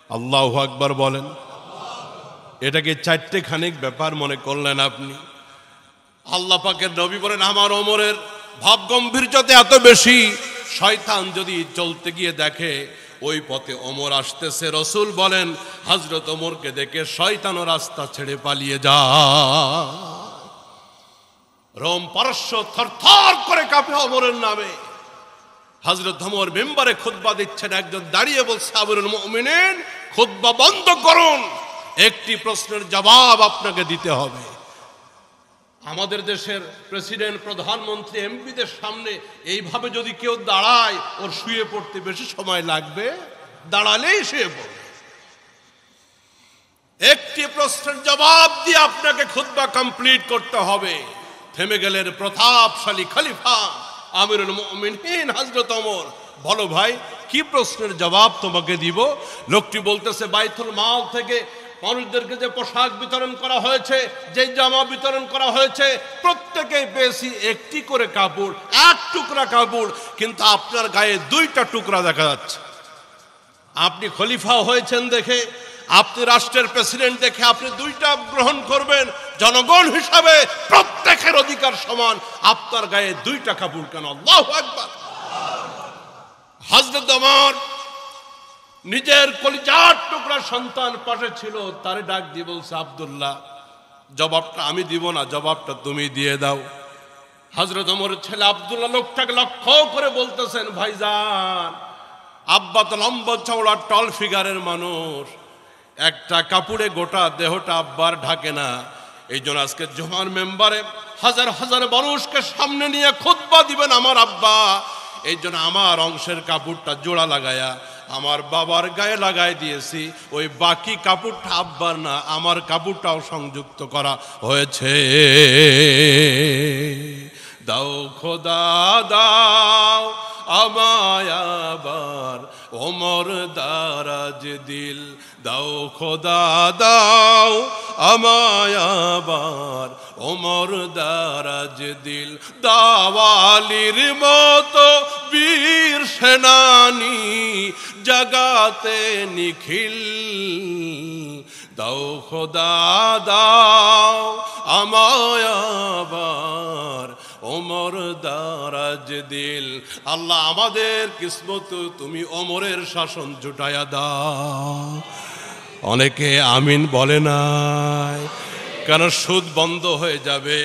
আল্লাহু আকবার বলেন। এটাকে 4টে খানিক ব্যাপার মনে করলেন আপনি? আল্লাহ পাকের নবী বলেন, আমার ওমরের ভাব গম্ভীর্যতে এত বেশি, শয়তান যদি চলতে গিয়ে দেখে ওই পথে ওমর আসতেছে, রসুল বলেন হযরত ওমরকে দেখে শয়তানও রাস্তা ছেড়ে পালিয়ে যায়। রোম পারস্য থরথর করে কাঁপে ওমরের নামে। হযরত ওমর মেম্বারে খুতবা দিচ্ছেন, একজন দাঁড়িয়ে বলছে, আমিরুল মুমিনিন খুতবা বন্ধ করুন, একটি প্রশ্নের জবাব আপনাকে দিতে হবে। আমাদের দেশের প্রেসিডেন্ট, প্রধানমন্ত্রী, এমপিদের সামনে এইভাবে যদি কেউ দাঁড়ায়, ওর শুয়ে পড়তে বেশি সময় লাগবে? দাঁড়ালেই শুয়ে পড়বে। একটি প্রশ্নের জবাব দিয়ে আপনাকে খুতবা কমপ্লিট করতে হবে। থেমে গেলেন প্রতাপশালী খলিফা আমিরুল মুমিনিন হযরত ওমর। বলো ভাই, কি প্রশ্নের জবাব তোমাকে দিব? লোকটি বলতেছে, বাইতুল মাল থেকে মানুষদেরকে যে পোশাক বিতরণ করা হয়েছে, যে জামা বিতরণ করা হয়েছে, প্রত্যেকেই পেয়েছি একটি করে কাপড়, 1 টুকরা কাপড়, কিন্তু আপনার গায়ে 2টা টুকরা দেখা যাচ্ছে। আপনি খলিফা হয়েছেন দেখে, আপনি রাষ্ট্রের প্রেসিডেন্ট দেখে আপনি 2টা গ্রহণ করবেন। জনগণ হিসাবে প্রত্যেকের অধিকার সমান, আপনার গায়ে 2টা কাপড় কেন? আল্লাহু আকবার। হযরত ওমর নিজের কলিজার টুকরা সন্তান পাশে ছিল, তারে ডাক দিয়ে বলছে, আব্দুল্লাহ, জবাবটা আমি দিব না, জবাবটা তুমি দিয়ে দাও। হযরত ওমরের ছেলে আব্দুল্লাহ লোকটাকে লক্ষ্য করে বলতেছেন, ভাইজান, আব্বা তো লম্বা চওড়া টল ফিগারের মানুষ, একটা কাপড়ে গোটা দেহটা আব্বার ঢাকে না। এই জন্য আজকে জুমার মেম্বারে হাজার হাজার মানুষকে সামনে নিয়ে খুতবা দিবেন আমার আব্বা। এই জন্য আমার অংশের কাপড়টা জোড়া লাগায়া আমার বাবার গায়ে লাগাই দিয়েছি। ওই বাকি কাপড়টা আব্বার না, আমার কাপড়টাও সংযুক্ত করা হয়েছে। দাও খোদা দাও আমায় আবার ওমর দারাজ দিল, দাও খোদা দাও আমায় আবার ওমর দারাজ দিল। দাওয়ালির মতো বীর সেনানি জাগাতে নিখিল, দাও খোদা দাও আমায় আবার ওমর দারাজ দিল। আল্লাহ আমাদের কিসমত তুমি ওমরের শাসন জুটায়া দাও। অনেকে আমিন বলে নাই, কারণ সুদ বন্ধ হয়ে যাবে,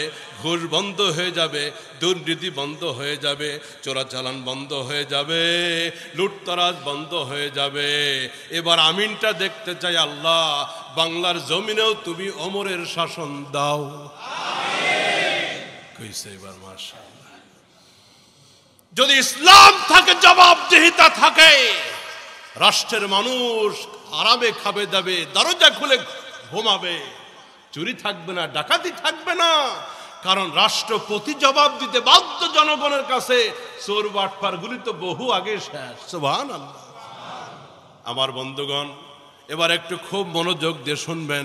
ঘুষ বন্ধ হয়ে যাবে, দুর্নীতি বন্ধ হয়ে যাবে, চোরাচালান বন্ধ হয়ে যাবে, লুটতরাজ বন্ধ হয়ে যাবে। এবার আমিনটা দেখতে চাই, আল্লাহ বাংলার জমিনেও তুমি ওমরের শাসন দাও। কইছে এবার মাশাআল্লাহ। যদি ইসলাম থাকে, জবাবদিহিতা থাকে, রাষ্ট্রের মানুষ আরামে খাবে দাবে, দরজা খুলে ঘুমাবে, চুরি থাকবে না, ডাকাতি থাকবে না। কারণ রাষ্ট্রপতি জবাব দিতে বাধ্য জনগণের কাছে। চোর বাটপার গুলি তো বহু আগে শেষ। সুবহানাল্লাহ। আমার বন্ধুগণ, এবার একটু খুব মনোযোগ দিয়ে শুনবেন,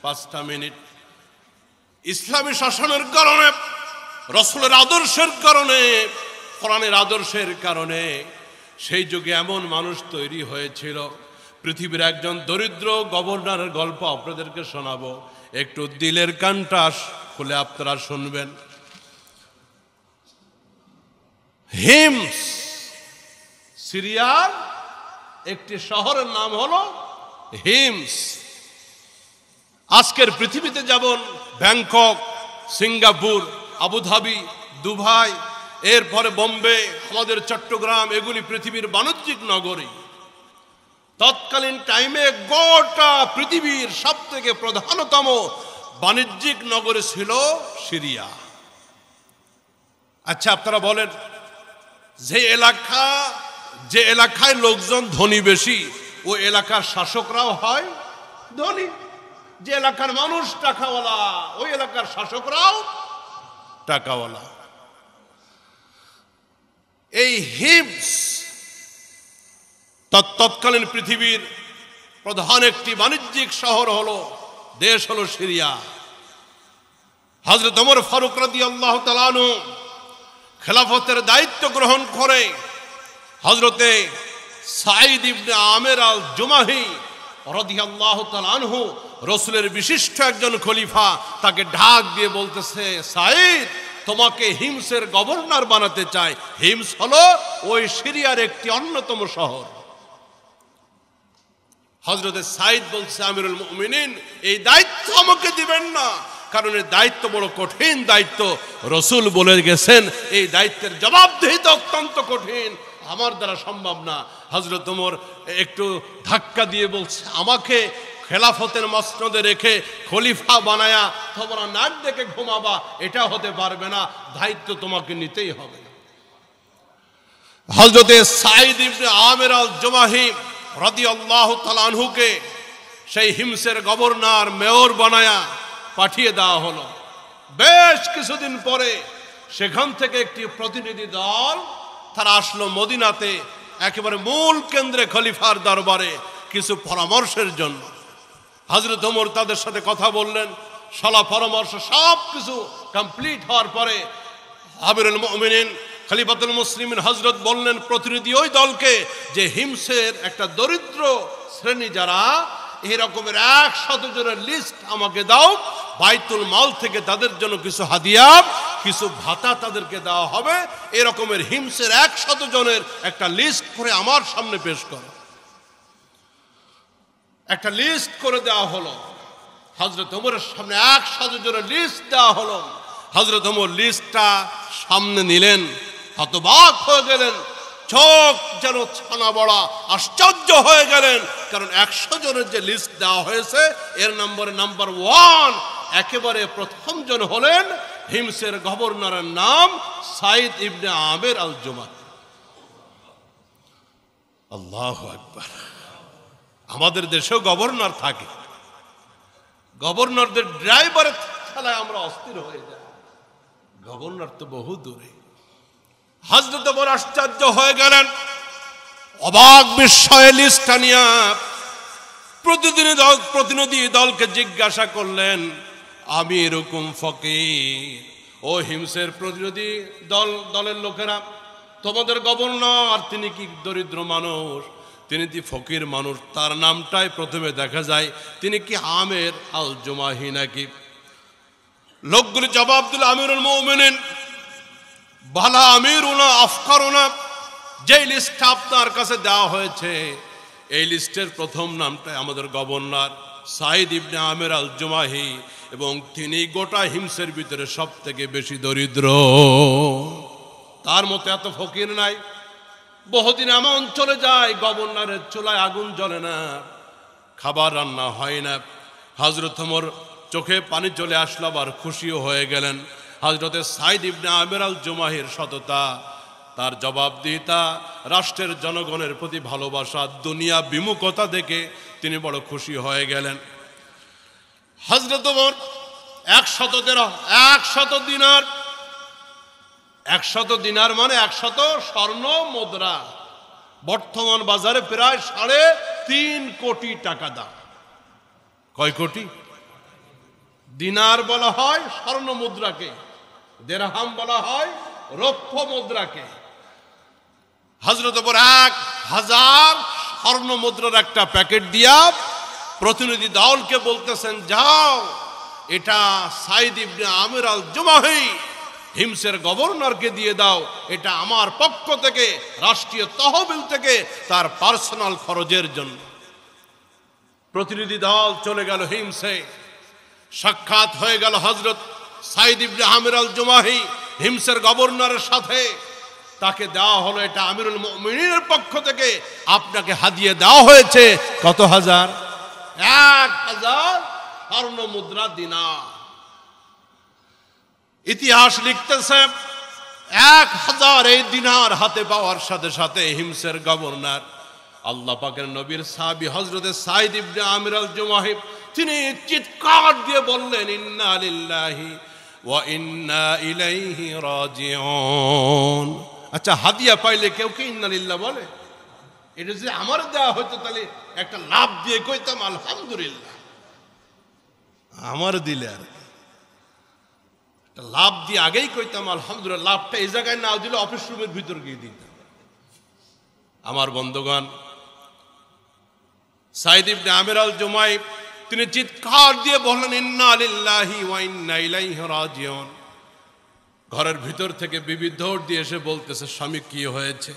5টা মিনিট। ইসলামী শাসনের কারণে, রাসূলের আদর্শের কারণে, কোরআনের আদর্শের কারণে সেই যুগে এমন মানুষ তৈরি হয়েছিল। পৃথিবীর একজন দরিদ্র গভর্নরের গল্প আপনাদেরকে শোনাবো, একটু দিলের কানটা খুলে আপনারা শুনবেন। হিমস, সিরিয়ার একটি শহরের নাম হলো হিমস। আজকের পৃথিবীতে যেমন ব্যাংকক, সিঙ্গাপুর, আবুধাবি, দুবাই, এরপরে বোম্বে, আমাদের চট্টগ্রাম, এগুলি পৃথিবীর বাণিজ্যিক নগরী। তৎকালীন টাইমে গোটা পৃথিবীর সব থেকে প্রধানতম বাণিজ্যিক নগরী ছিল সিরিয়া। আচ্ছা, আপনারা বলেন, যে এলাকায় লোকজন ধনী বেশি, ও এলাকার শাসকরাও হয় ধনী। যে এলাকার মানুষ টাকাওয়ালা, ওই এলাকার শাসকরাও টাকাওয়ালা। এই হিমস তৎকালীন পৃথিবীর প্রধান একটি বাণিজ্যিক শহর হলো, দেশ হলো সিরিয়া। হযরত ওমর ফারুক রাদিয়াল্লাহু তাআলা আনহু খেলাফতের দায়িত্ব গ্রহণ করে হযরতে সাঈদ ইবনে আমের আল জুমাহি রাদিয়াল্লাহু তাআলা আনহু, রাসূলের বিশিষ্ট একজন খলিফা, তাকে ঢাক দিয়ে বলতেছে, সাঈদ, তোমাকে হিমসের গভর্নর বানাতে চাই। হিমস হলো ওই সিরিয়ার একটি অন্যতম শহর। হযরতে সাঈদ বলছে, আমিরুল মুমিনিন, এই দায়িত্ব আমাকে দিবেন না, কারণ এই দায়িত্ব বড় কঠিন দায়িত্ব। রাসূল বলে গেছেন এই দায়িত্বের জবাবদিহিতা অত্যন্ত কঠিন, আমার দ্বারা সম্ভব না। হযরত ওমর একটু ধাক্কা দিয়ে বলছে, আমাকে খেলাফতের মসনদে রেখে খলিফা বানায়া তোমরা নাক ডেকে ঘুমাবা, এটা হতে পারবে না, দায়িত্ব তোমাকে নিতেই হবে। হযরতে সাঈদ ইবনে আমের আল জুমাহি রাদিয়াল্লাহু তাআলা আনহুকে সেই হিমসের গভর্নর, মেয়র বানায়া পাঠিয়ে দেওয়া হলো। বেশ কিছুদিন পরে সেখান থেকে একটি প্রতিনিধি দল তারা আসলো মদিনাতে, একেবারে মূল কেন্দ্রে খলিফার দরবারে কিছু পরামর্শের জন্য। হযরত ওমর তাদের সাথে কথা বললেন, সলা পরামর্শ সব কিছু কমপ্লিট হওয়ার পরে আমিরুল মুমিনিন খলিফাতুল মুসলিমিন হযরত বললেন প্রতিনিধি ওই দলকে যে হিমসের একটা দরিদ্র শ্রেণী যারা, এই রকমের 100 জনের লিস্ট আমাকে দাও, বাইতুল মাল থেকে তাদের জন্য কিছু হাদিয়া, কিছু ভাতা তাদেরকে দেওয়া হবে। এরকমের হিমসের 100 জনের একটা লিস্ট করে আমার সামনে পেশ করো। একটা লিস্ট করে দেওয়া হলো, হযরত ওমরের সামনে 100 জনের লিস্ট দেওয়া হলো। হযরত ওমর লিস্টটা সামনে নিলেন, হতবাক হয়ে গেলেন, চোখ যেন ছানা বড়া, আশ্চর্য হয়ে গেলেন। কারণ 100 জনের যে লিস্ট দেওয়া হয়েছে এর নাম্বার 1, একেবারে প্রথম জন হলেন হিমসের গভর্নরের নাম সাঈদ ইবনে আমের আল জুমাহি। আল্লাহু আকবার। আমাদের দেশেও গভর্নর থাকে, গভর্নরদের ড্রাইভারের খেলায় আমরা অস্থির হয়ে যাই, গভর্নর তো বহু দূরে। হযরত ওমর আশ্চর্য হয়ে গেলেন, অবাক বিস্ময়ে লিস্টটা নিয়ে প্রতিনিধি দলকে জিজ্ঞাসা করলেন, আমি এরকম ফকির, ও হিমসের প্রতিনিধি দলের লোকেরা, তোমাদের গভর্নর তিনি কি দরিদ্র মানুষ? তিনি কি ফকির মানুষ? তার নামটাই প্রথমে দেখা যায়, তিনি কি আমের আল জুমাহি নাকি? লোকগুলি জবাব দিল, আমিরুল মুমিনিন, বালা আমিরুনা আফকারুনা, যে লিস্টটা আপনার কাছে দেওয়া হয়েছে এই লিস্টের প্রথম নামটাই আমাদের গভর্নর সাঈদ ইবনে আমের আল জুমাহি, এবং তিনি গোটা হিমসের ভিতরে সব থেকে বেশি দরিদ্র। তার মতো এত ফকির নাই। বহুদিন এমন চলে যায় গভর্নরের চুলায় আগুন জ্বলে না, খাবার রান্না হয় না। হযরত ওমর চোখে পানি চলে আসলো, আবার খুশিও হয়ে গেলেন। হযরতে সাঈদ ইবনে আমের আল জুমাহির সততা, তার জবাবদিহিতা, রাষ্ট্রের জনগণের প্রতি ভালোবাসা, দুনিয়া বিমুখতা দেখে তিনি বড় খুশি হয়ে গেলেন। হযরত ওমর 100 দিনার, 100 দিনার মানে 100 স্বর্ণ মুদ্রা, বর্তমান বাজারে প্রায় 3 কোটি টাকা দাম। কয় কোটি? দিনার বলা হয় স্বর্ণ মুদ্রাকে, দিরহাম বলা হয় রৌপ্য মুদ্রাকে। হযরত ওমর 1000 স্বর্ণ মুদ্রার একটা প্যাকেট দিয়া প্রতিনিধি দলকে বলতেছেন, যাও এটা সাইদ ইবনে আমির আল জুমাহি হিমসের গভর্নরকে দিয়ে দাও, এটা আমার পক্ষ থেকে রাষ্ট্রীয় তহবিল থেকে তার পার্সোনাল খরচের জন্য। প্রতিনিধি দল চলে গেল হিমসে, সাক্ষাৎ হয়ে গেল হযরত সাইদ ইবনে আমির আল জুমাহি হিমসের গভর্নরের সাথে। তাকে দেওয়া হলো, এটা আমিরুল মুমিনিনের পক্ষ থেকে আপনাকে হাদিয়ে দেওয়া হয়েছে কত হাজার? 1000 স্বর্ণ মুদ্রা দিনার। ইতিহাস লিখতেছে 1000 এই দিনার হাতে পাওয়ার সাথে সাথে হিমসের গভর্নর আল্লাহ পাকের নবীর সাহাবী হযরত সাইদ ইবনে আমির আল জুমাহি তিনি চিৎকার দিয়ে বললেন, ইন্না লিল্লাহি ওয়া ইন্না ইলাইহি রাজিউন। আচ্ছা, হাদিয়া পাইলে কেউ কি ইন্না লিল্লাহ বলে? এটা যে আমার দেওয়া হতো তাহলে একটা লাভ দিয়ে কইতাম আলহামদুলিল্লাহ। আমার দিলে আর একটা লাভ দিয়ে আগেই কইতাম আলহামদুলিল্লাহ। লাভটা এই জায়গায় না দিলে অফিস রুমের ভিতর গিয়ে দিতাম। আমার বন্ধুগণ, সাইদ ইবনে আমির আল জুমাহি তিনি চিৎকার দিয়ে বললেন, ইন্না লিল্লাহি ওয়া ইন্না ইলাইহি রাজিউন। ঘরের ভিতর থেকে বিবি দৌড় দিয়ে এসে বলতেছে, স্বামী কি হয়েছে?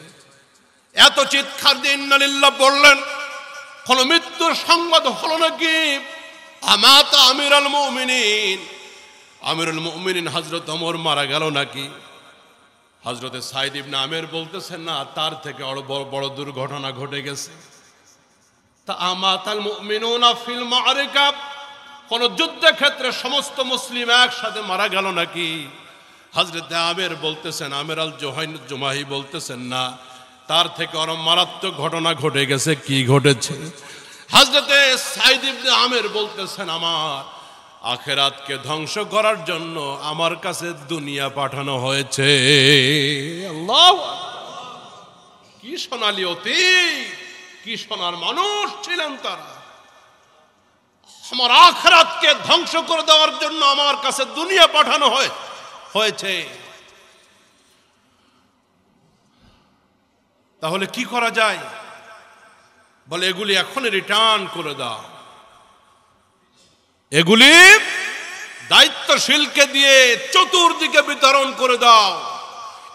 এত চিৎকার দিয়ে ইন্না লিল্লাহ বললেন, কোন মৃত্যুর সংবাদ হলো নাকি? আমাতা আমিরুল মুমিনিন, আমিরুল মুমিনিন হযরত ওমর মারা গেল নাকি? হযরত সাইদ ইবনে আমির বলতেছেন, না, তার থেকে আরো বড় দুর্ঘটনা ঘটে গেছে। তা আমাতাল মুমিনুনা ফিল মাআরিকা, কোন যুদ্ধক্ষেত্রে সমস্ত মুসলিম একসাথে মারা গেল নাকি? হযরত আমির বলতেছেন, আমির আল জুমাহি বলতেছেন, না, তার থেকে আরো মারাত্মক ঘটনা ঘটে গেছে। কি ঘটেছে? হযরত সাইদ ইবনে আমির বলতেছেন, আমার আখিরাতকে ধ্বংস করার জন্য আমার কাছে দুনিয়া পাঠানো হয়েছে। আল্লাহু আকবার! কি সোনালী অতীত, কি সোনার মানুষ ছিলেন তারা। আমার আখিরাতকে ধ্বংস করে দেওয়ার জন্য আমার কাছে দুনিয়া পাঠানো হয়েছে। তাহলে কি করা যায়? বলে, এগুলি এখনই রিটার্ন করে দাও। এগুলি দায়িত্বশীলকে দিয়ে চতুর্দিকে বিতরণ করে দাও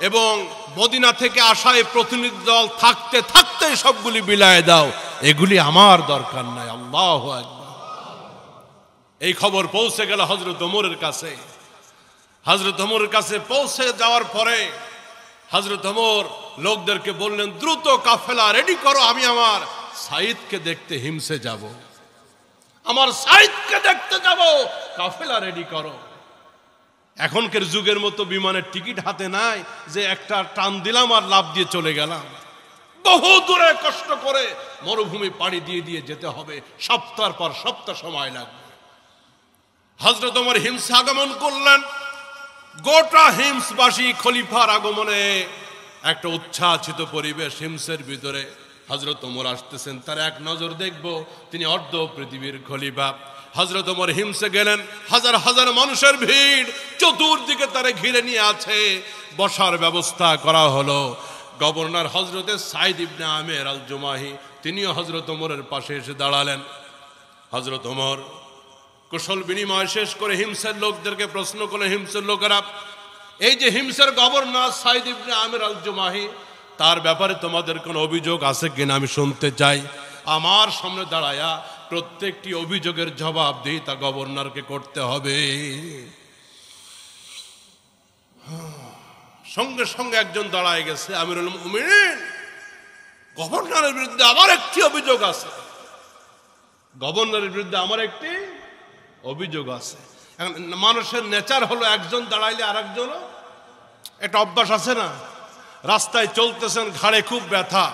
এবং মদিনা থেকে আসা এই প্রতিনিধি দল থাকতে থাকতে সবগুলি বিলায় দাও। এগুলি আমার দরকার নাই। আল্লাহু আকবার! এই খবর পৌঁছে গেল হযরত ওমরের কাছে। হযরত ওমরের কাছে পৌঁছে যাওয়ার পরে হযরত ওমর লোকদেরকে বললেন, দ্রুত কাফেলা রেডি করো, আমি আমার সাইদকে দেখতে হিমসে যাব। আমার সাইদকে দেখতে যাব, কাফেলা রেডি করো। এখনকার যুগের মতো বিমানের টিকিট হাতে নাই যে একটা টান দিলাম আর লাভ দিয়ে চলে গেলাম। বহু দূরে কষ্ট করে মরুভূমি পাড়ি দিয়ে দিয়ে যেতে হবে, সপ্তাহের পর সপ্তাহ সময় লাগবে। হযরত ওমর হিমসে আগমন করলেন। গোটা হিমসবাসী খলিফার আগমনে একটা উচ্ছ্বাসিত পরিবেশ হিমসের ভিতরে। হযরত ওমর আসতেছেন, তার এক নজর দেখব, তিনি অর্ধ পৃথিবীর খলিফা। হযরত ওমর হিমসে গেলেন, হাজার হাজার মানুষের ভিড়, চতুর্দিকে তারা ঘিরে নিয়ে আছে। বসার ব্যবস্থা করা হলো। গভর্নর হযরত সাইদ ইবনে আমির আল জুমাহি তিনিও হযরত ওমরের পাশে এসে দাঁড়ালেন। হযরত ওমর কুশল বিনিময় শেষ করে হিমসের লোকদেরকে প্রশ্ন করলেন, হিমসের লোকেরা, এই যে হিমসের গভর্নর সাইদ ইবনে আমির আল জুমাহি, তার ব্যাপারে তোমাদের কোনো অভিযোগ আছে কিনা আমি শুনতে চাই। আমার সামনে দাঁড়ায়া প্রত্যেকটি অভিযোগের জবাবদিহিতা গভর্নরকে করতে হবে। সঙ্গে সঙ্গে একজন দাঁড়ায় গেছে, আমিরুল মুমিনিন, গভর্নরের বিরুদ্ধে আমার একটি অভিযোগ আছে। গভর্নরের বিরুদ্ধে আমার একটি অভিযোগ আছে। মানুষের নেচার হলো একজন দাঁড়াইলে আর একজনও, একটা অভ্যাস আছে না? রাস্তায় চলতেছেন, ঘাড়ে খুব ব্যথা,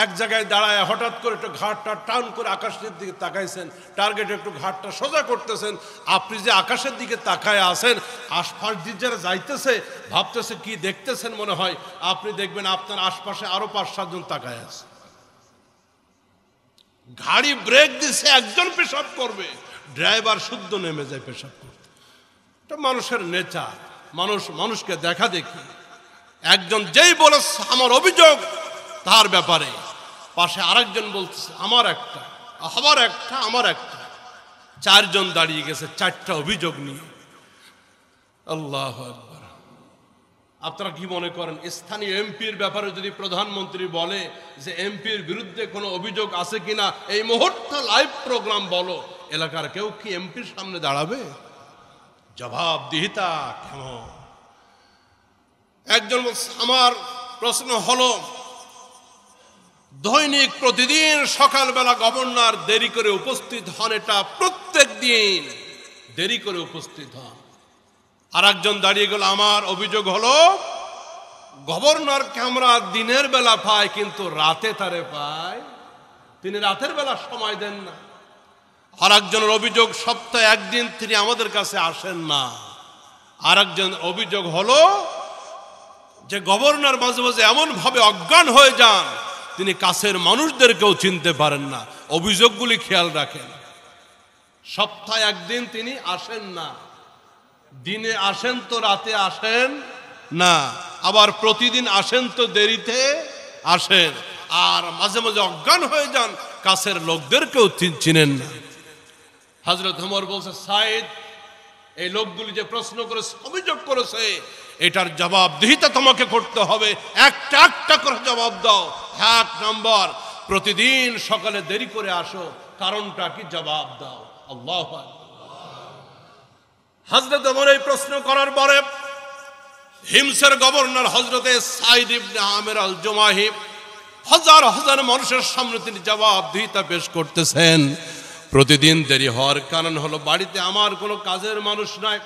এক জায়গায় দাঁড়ায় হঠাৎ করে একটু ঘাটটা টান করে আকাশের দিকে তাকাইছেন, টার্গেটে একটু ঘাটটা সোজা করতেছেন। আপনি যে আকাশের দিকে তাকায় আছেন, আশপাশ দিয়ে যারা যাইতেছে ভাবতেছে কি দেখতেছেন মনে হয়, আপনি দেখবেন আপনার আশপাশে আরো 5-7 জন তাকায় আছে। গাড়ি ব্রেক দিছে, একজন পেশাব করবে, ড্রাইভার শুদ্ধ নেমে যায় পেশাব করতে। এটা মানুষের নেচার, মানুষকে দেখা দেখি। একজন যেই বলেছে আমার অভিযোগ তার ব্যাপারে, পাশে আরেকজন বলতেছে আমার একটা, আমার একটা, চারজন দাঁড়িয়ে গেছে চারটা অভিযোগ নিয়ে। আল্লাহু আকবার। আপনারা কি মনে করেন স্থানীয় এমপির ব্যাপারে যদি প্রধানমন্ত্রী বলে যে এমপির বিরুদ্ধে কোনো অভিযোগ আছে কিনা, এই মুহূর্তে লাইভ প্রোগ্রাম বলো, এলাকার কেউ কি এমপির সামনে দাঁড়াবে? জবাবদিহিতা কেমন? একজন বলছে আমার প্রশ্ন হলো, দৈনিক প্রতিদিন সকালবেলা গভর্নর দেরি করে উপস্থিত হন, এটা প্রত্যেক দিন দেরি করে উপস্থিত হন। আর একজন দাঁড়িয়ে গেল, আমার অভিযোগ হলো গভর্নরকে আমরা দিনের বেলা পাই কিন্তু রাতে তারে পাই, তিনি রাতের বেলা সময় দেন না। আর একজনের অভিযোগ সপ্তাহে একদিন তিনি আমাদের কাছে আসেন না। আর একজন অভিযোগ হলো যে গভর্নর মাঝে মাঝে এমন ভাবে অজ্ঞান হয়ে যান তিনি কাছের মানুষদেরকেও চিনতে পারেন না। অভিযোগগুলি খেয়াল রাখেন। সপ্তাহে একদিন তিনি আসেন না, দিনে আসেন তো রাতে আসেন না, আবার প্রতিদিন আসেন তো দেরিতে আসেন, আর মাঝে মাঝে অজ্ঞান হয়ে যান, কাছের লোকদেরকেও চিনেন না। হযরত ওমর বলছে, সাইদ এই লোকগুলি যে প্রশ্ন করেছে, অভিযোগ করেছে, এটার জবাবদিহিতা তোমাকে করতে হবে, একটা একটা করে জবাব দাও। 1 নম্বর, প্রতিদিন সকালে দেরি করে আসো, কারণটা কি জবাব দাও। আল্লাহু আকবার। হযরত ওমর এই প্রশ্ন করার পরে হিমসের গভর্নর হযরতে সাইদ ইবনে আমির আল জুমাহি হাজার হাজার মানুষের সামনে তিনি জবাবদিহিতা পেশ করতেছেন। প্রতিদিন দেরি হওয়ার কারণ হলো বাড়িতে আমার কোনো কাজের মানুষ নাই,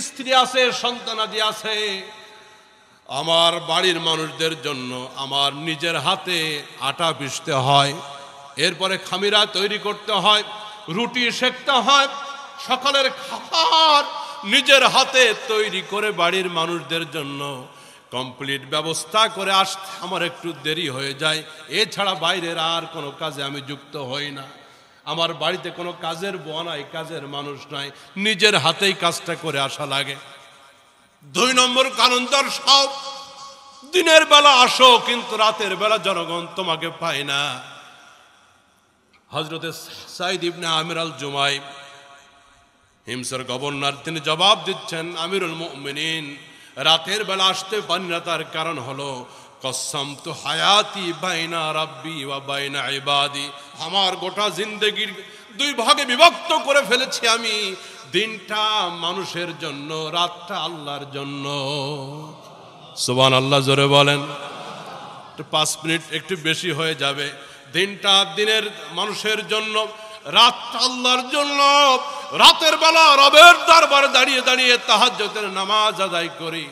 স্ত্রী আছে, সন্তানাদি আছে। আমার বাড়ির মানুষদের জন্য আমার নিজের হাতে আটা পিষতে হয়, এরপরে খামিরা তৈরি করতে হয়, রুটি সেকতে হয়, সকালের খাবার নিজের হাতে তৈরি করে বাড়ির মানুষদের জন্য কমপ্লিট ব্যবস্থা করে আসতে আমার একটু দেরি হয়ে যায়। এছাড়া বাইরের আর কোনো কাজে আমি যুক্ত হই না। আমার বাড়িতে কোনো কাজের বুয়া নাই, কাজের মানুষ নাই, নিজের হাতেই কাজটা করে আসা লাগে। 2 নম্বর কারণ, দর্শক দিনের বেলা আসো কিন্তু রাতের বেলা জনগণ তোমাকে পায় না। হযরতে সাইদ ইবনে আমির আল জুমাই হিমসের গভর্নর তিনি জবাব দিচ্ছেন, আমিরুল মুমিনিন রাতের বেলা আসতে পারি না, তার কারণ হলো কসসমতু হায়াতি বাইনা রাব্বি ওয়া বাইনা ইবাদি, আমার গোটা জিন্দেগির 2 ভাগে বিভক্ত করে ফেলেছি আমি, দিনটা মানুষের জন্য, রাতটা আল্লাহর জন্য। সুবহানাল্লাহ, জোরে বলেন। 5 মিনিট একটু বেশি হয়ে যাবে। দিনটা দিনের মানুষের জন্য, রাতটা আল্লাহর জন্য। রাতের বেলা রবের দরবারে দাঁড়িয়ে দাঁড়িয়ে তাহাজ্জুদের নামাজ আদায় করি,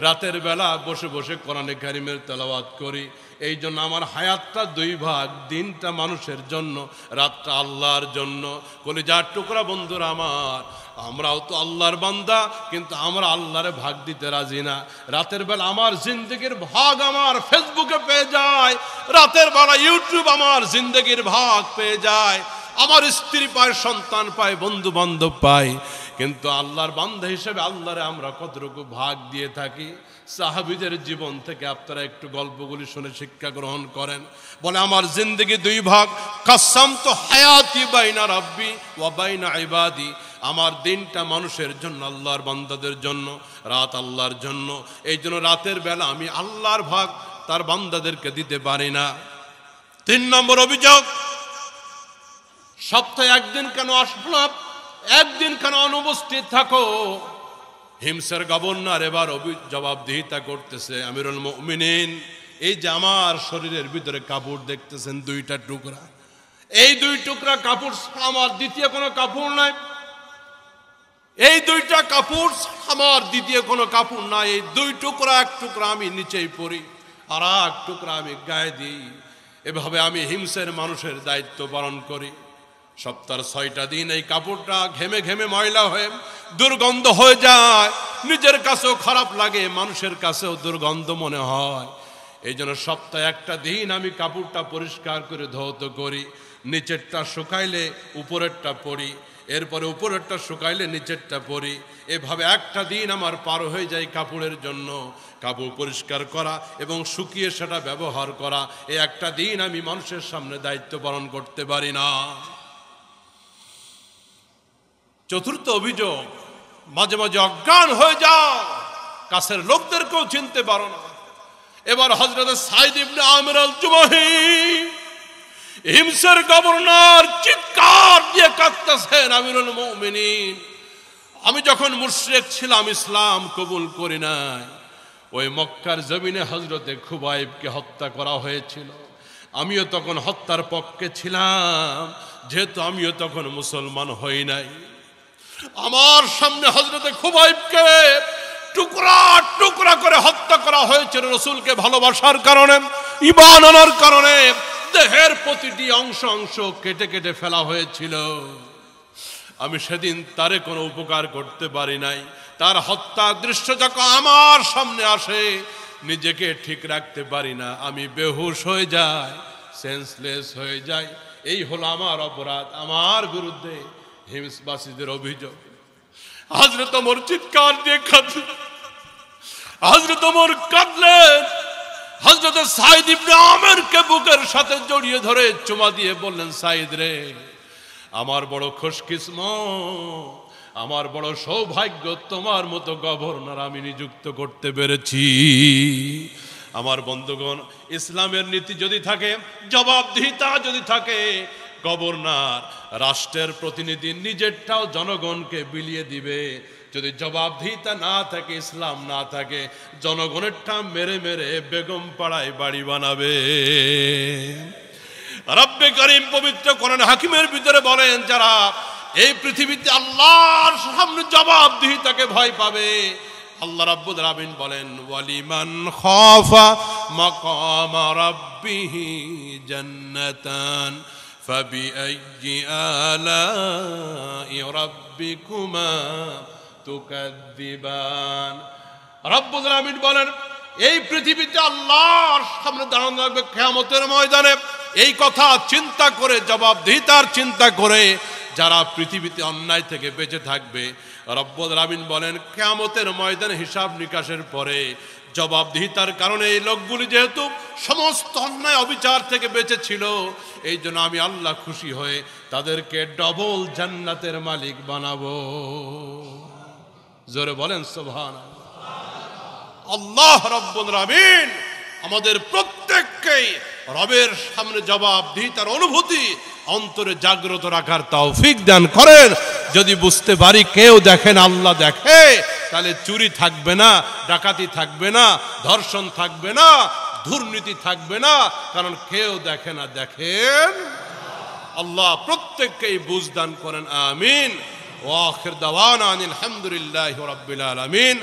রাতের বেলা বসে বসে কোরআনে কারিমের তেলাওয়াত করি। এই জন্য আমার হায়াতটা 2 ভাগ, দিনটা মানুষের জন্য, রাতটা আল্লাহর জন্য। কলিজার টুকরা বন্ধুরা আমার, আমরাও তো আল্লাহর বান্দা, কিন্তু আমরা আল্লাহরে ভাগ দিতে রাজি না। রাতের বেলা আমার জিন্দগির ভাগ আমার ফেসবুকে পেয়ে যায়, রাতের বেলা ইউটিউব আমার জিন্দগির ভাগ পেয়ে যায়, আমার স্ত্রী পায়, সন্তান পায়, বন্ধু বান্ধব পায়, কিন্তু আল্লাহর বান্দা হিসেবে আল্লাহরে আমরা কতটুকু ভাগ দিয়ে থাকি। সাহাবীদের জীবন থেকে আপনারা একটু গল্পগুলি শুনে শিক্ষা গ্রহণ করেন। বলে আমার জিন্দগি 2 ভাগ, কাসসামতু হায়াতি বাইনা রাব্বি ওয়া বাইনা ইবাদি, আমার দিনটা মানুষের জন্য, আল্লাহর বান্দাদের জন্য, রাত আল্লাহর জন্য। এই জন্য রাতের বেলা আমি আল্লাহর ভাগ তার বান্দাদেরকে দিতে পারি না। 3 নম্বর অভিযোগ, সপ্তাহে একদিন কেন আসলো, একদিন কেন অনুপস্থিত থাকো। হিমসের গভর্নর এবার জবাবদিহিতা করতেছে, আমিরুল মুমিনিন এই যে আমার শরীরের ভিতরে কাপড় দেখতেছেন 2টা টুকরা, এই 2 টুকরা কাপড় আমার দ্বিতীয় কোনো কাপড় নাই, এই 2টা কাপড় আমার দ্বিতীয় কোনো কাপড় নাই। এই 2 টুকরা, 1 টুকরা আমি নিচেই পরি, আর 1 টুকরা আমি গায়ে দিই। এভাবে আমি হিমসের মানুষের দায়িত্ব পালন করি। সপ্তাহের 6টা দিন এই কাপড়টা ঘেমে ঘেমে ময়লা হয়ে দুর্গন্ধ হয়ে যায়, নিজের কাছেও খারাপ লাগে, মানুষের কাছেও দুর্গন্ধ মনে হয়। এই জন্য সপ্তাহে একটা দিন আমি কাপড়টা পরিষ্কার করে ধৌত করি, নিচেরটা শুকাইলে উপরেরটা পরি, এরপরে উপরেরটা শুকাইলে নিচেরটা পরি। এভাবে একটা দিন আমার পার হয়ে যায় কাপড়ের জন্য। কাপড় পরিষ্কার করা এবং শুকিয়ে সেটা ব্যবহার করা, এই একটা দিন আমি মানুষের সামনে দায়িত্ব পালন করতে পারি না। চতুর্থ অভিযোগ, মাঝে মাঝে অজ্ঞান হয়ে যাও, কাছের লোকদেরকেও চিনতে পারো না। এবার হযরত সাঈদ ইবনে আমির আল জুমাহি হিমসের গভর্নর চিৎকার দিয়ে কাঁদতেছেন, আমিরুল মুমিনিন, আমি যখন মুশরিক ছিলাম, ইসলাম কবুল করি নাই, ওই মক্কার জমিনে হযরতে খুবাইবকে হত্যা করা হয়েছিল। আমিও তখন হত্যার পক্ষে ছিলাম, যেহেতু আমিও তখন মুসলমান হই নাই। আমার সামনে হযরতে খুবাইবকে টুকরা টুকরা করে হত্যা করা হয়েছিল রাসূলকে ভালোবাসার কারণে, ঈমান আনার কারণে। দেহের প্রতিটি অংশ অংশ কেটে কেটে ফেলা হয়েছিল। আমি সেদিন তারে কোনো উপকার করতে পারি নাই। তার হত্যার দৃশ্য যখন আমার সামনে আসে, নিজেকে ঠিক রাখতে পারি না, আমি বেহুশ হয়ে যাই, সেন্সলেস হয়ে যাই। এই হলো আমার অপরাধ, আমার বিরুদ্ধে হিমসবাসীদের অভিযোগ। হযরত ওমর চিৎকার দিয়ে কাঁদলেন, হযরত ওমর কাঁদলেন। হযরত সাঈদ ইবনে আমিরকে বুকের সাথে জড়িয়ে ধরে চুমা দিয়ে বললেন, সাঈদ রে, আমার বড় খুশকিসমত, আমার বড় সৌভাগ্য, তোমার মতো গভর্নর আমি নিযুক্ত করতে পেরেছি। আমার বন্ধুগণ, ইসলামের নীতি যদি থাকে, জবাবদিহিতা যদি থাকে, গভর্নর রাষ্ট্রের প্রতিনিধি নিজেরটাও জনগণকে বিলিয়ে দিবে। যদি জবাবদিহিতা না থাকে, ইসলাম না থাকে, জনগণেরটা মেরে মেরে বেগম পাড়ায় বাড়ি বানাবে। রব্বে করিম পবিত্র কোরআন হাকিমের ভিতরে বলেন, যারা এই পৃথিবীতে আল্লাহর সামনে জবাবদিহিতাকে ভয় পাবে, আল্লাহ রাব্বুল আলামিন বলেন, ওয়ালিমান খাফা মাকাম রাব্বিহি জান্নাতান ফাবিআইয়ি আলাই রাব্বিকুমা তুকাদ্দিবান। রাব্বুল আলামিন বলেন, এই পৃথিবীতে আল্লাহর সামনে দাঁড়ানো লাগবে কিয়ামতের ময়দানে। এই কথা চিন্তা করে, জবাবদিহিতার চিন্তা করে যারা পৃথিবীতে অন্যায় থেকে বেঁচে থাকবে, রব্বুল আলামিন বলেন, কিয়ামতের ময়দানে হিসাব নিকাশের পরে জবাবদিহিতার কারণে এই লোকগুলি যেহেতু সমস্ত অন্যায় অবিচার থেকে বেঁচে ছিল, এই জন্য আমি আল্লাহ খুশি হয়ে তাদেরকে ডবল জান্নাতের মালিক বানাবো। জোরে বলেন সুবহানাল্লাহ। আল্লাহ রাব্বুল আলামিন আমাদের প্রত্যেককেই রবের সামনে জবাবদিহিতার অনুভূতি অন্তরে জাগ্রত রাখার তৌফিক দান করেন। যদি বুঝতে পারি কেউ দেখেন, আল্লাহ দেখে, তাহলে চুরি থাকবে না, ডাকাতি থাকবে না, ধর্ষণ থাকবে না, দুর্নীতি থাকবে না, কারণ কেউ দেখে না, দেখেন আল্লাহ। প্রত্যেককেই বুঝ দান করেন, আমিন। ওয়া আখির দাওয়ানা আনিল হামদুলিল্লাহি রাব্বিল আলামিন।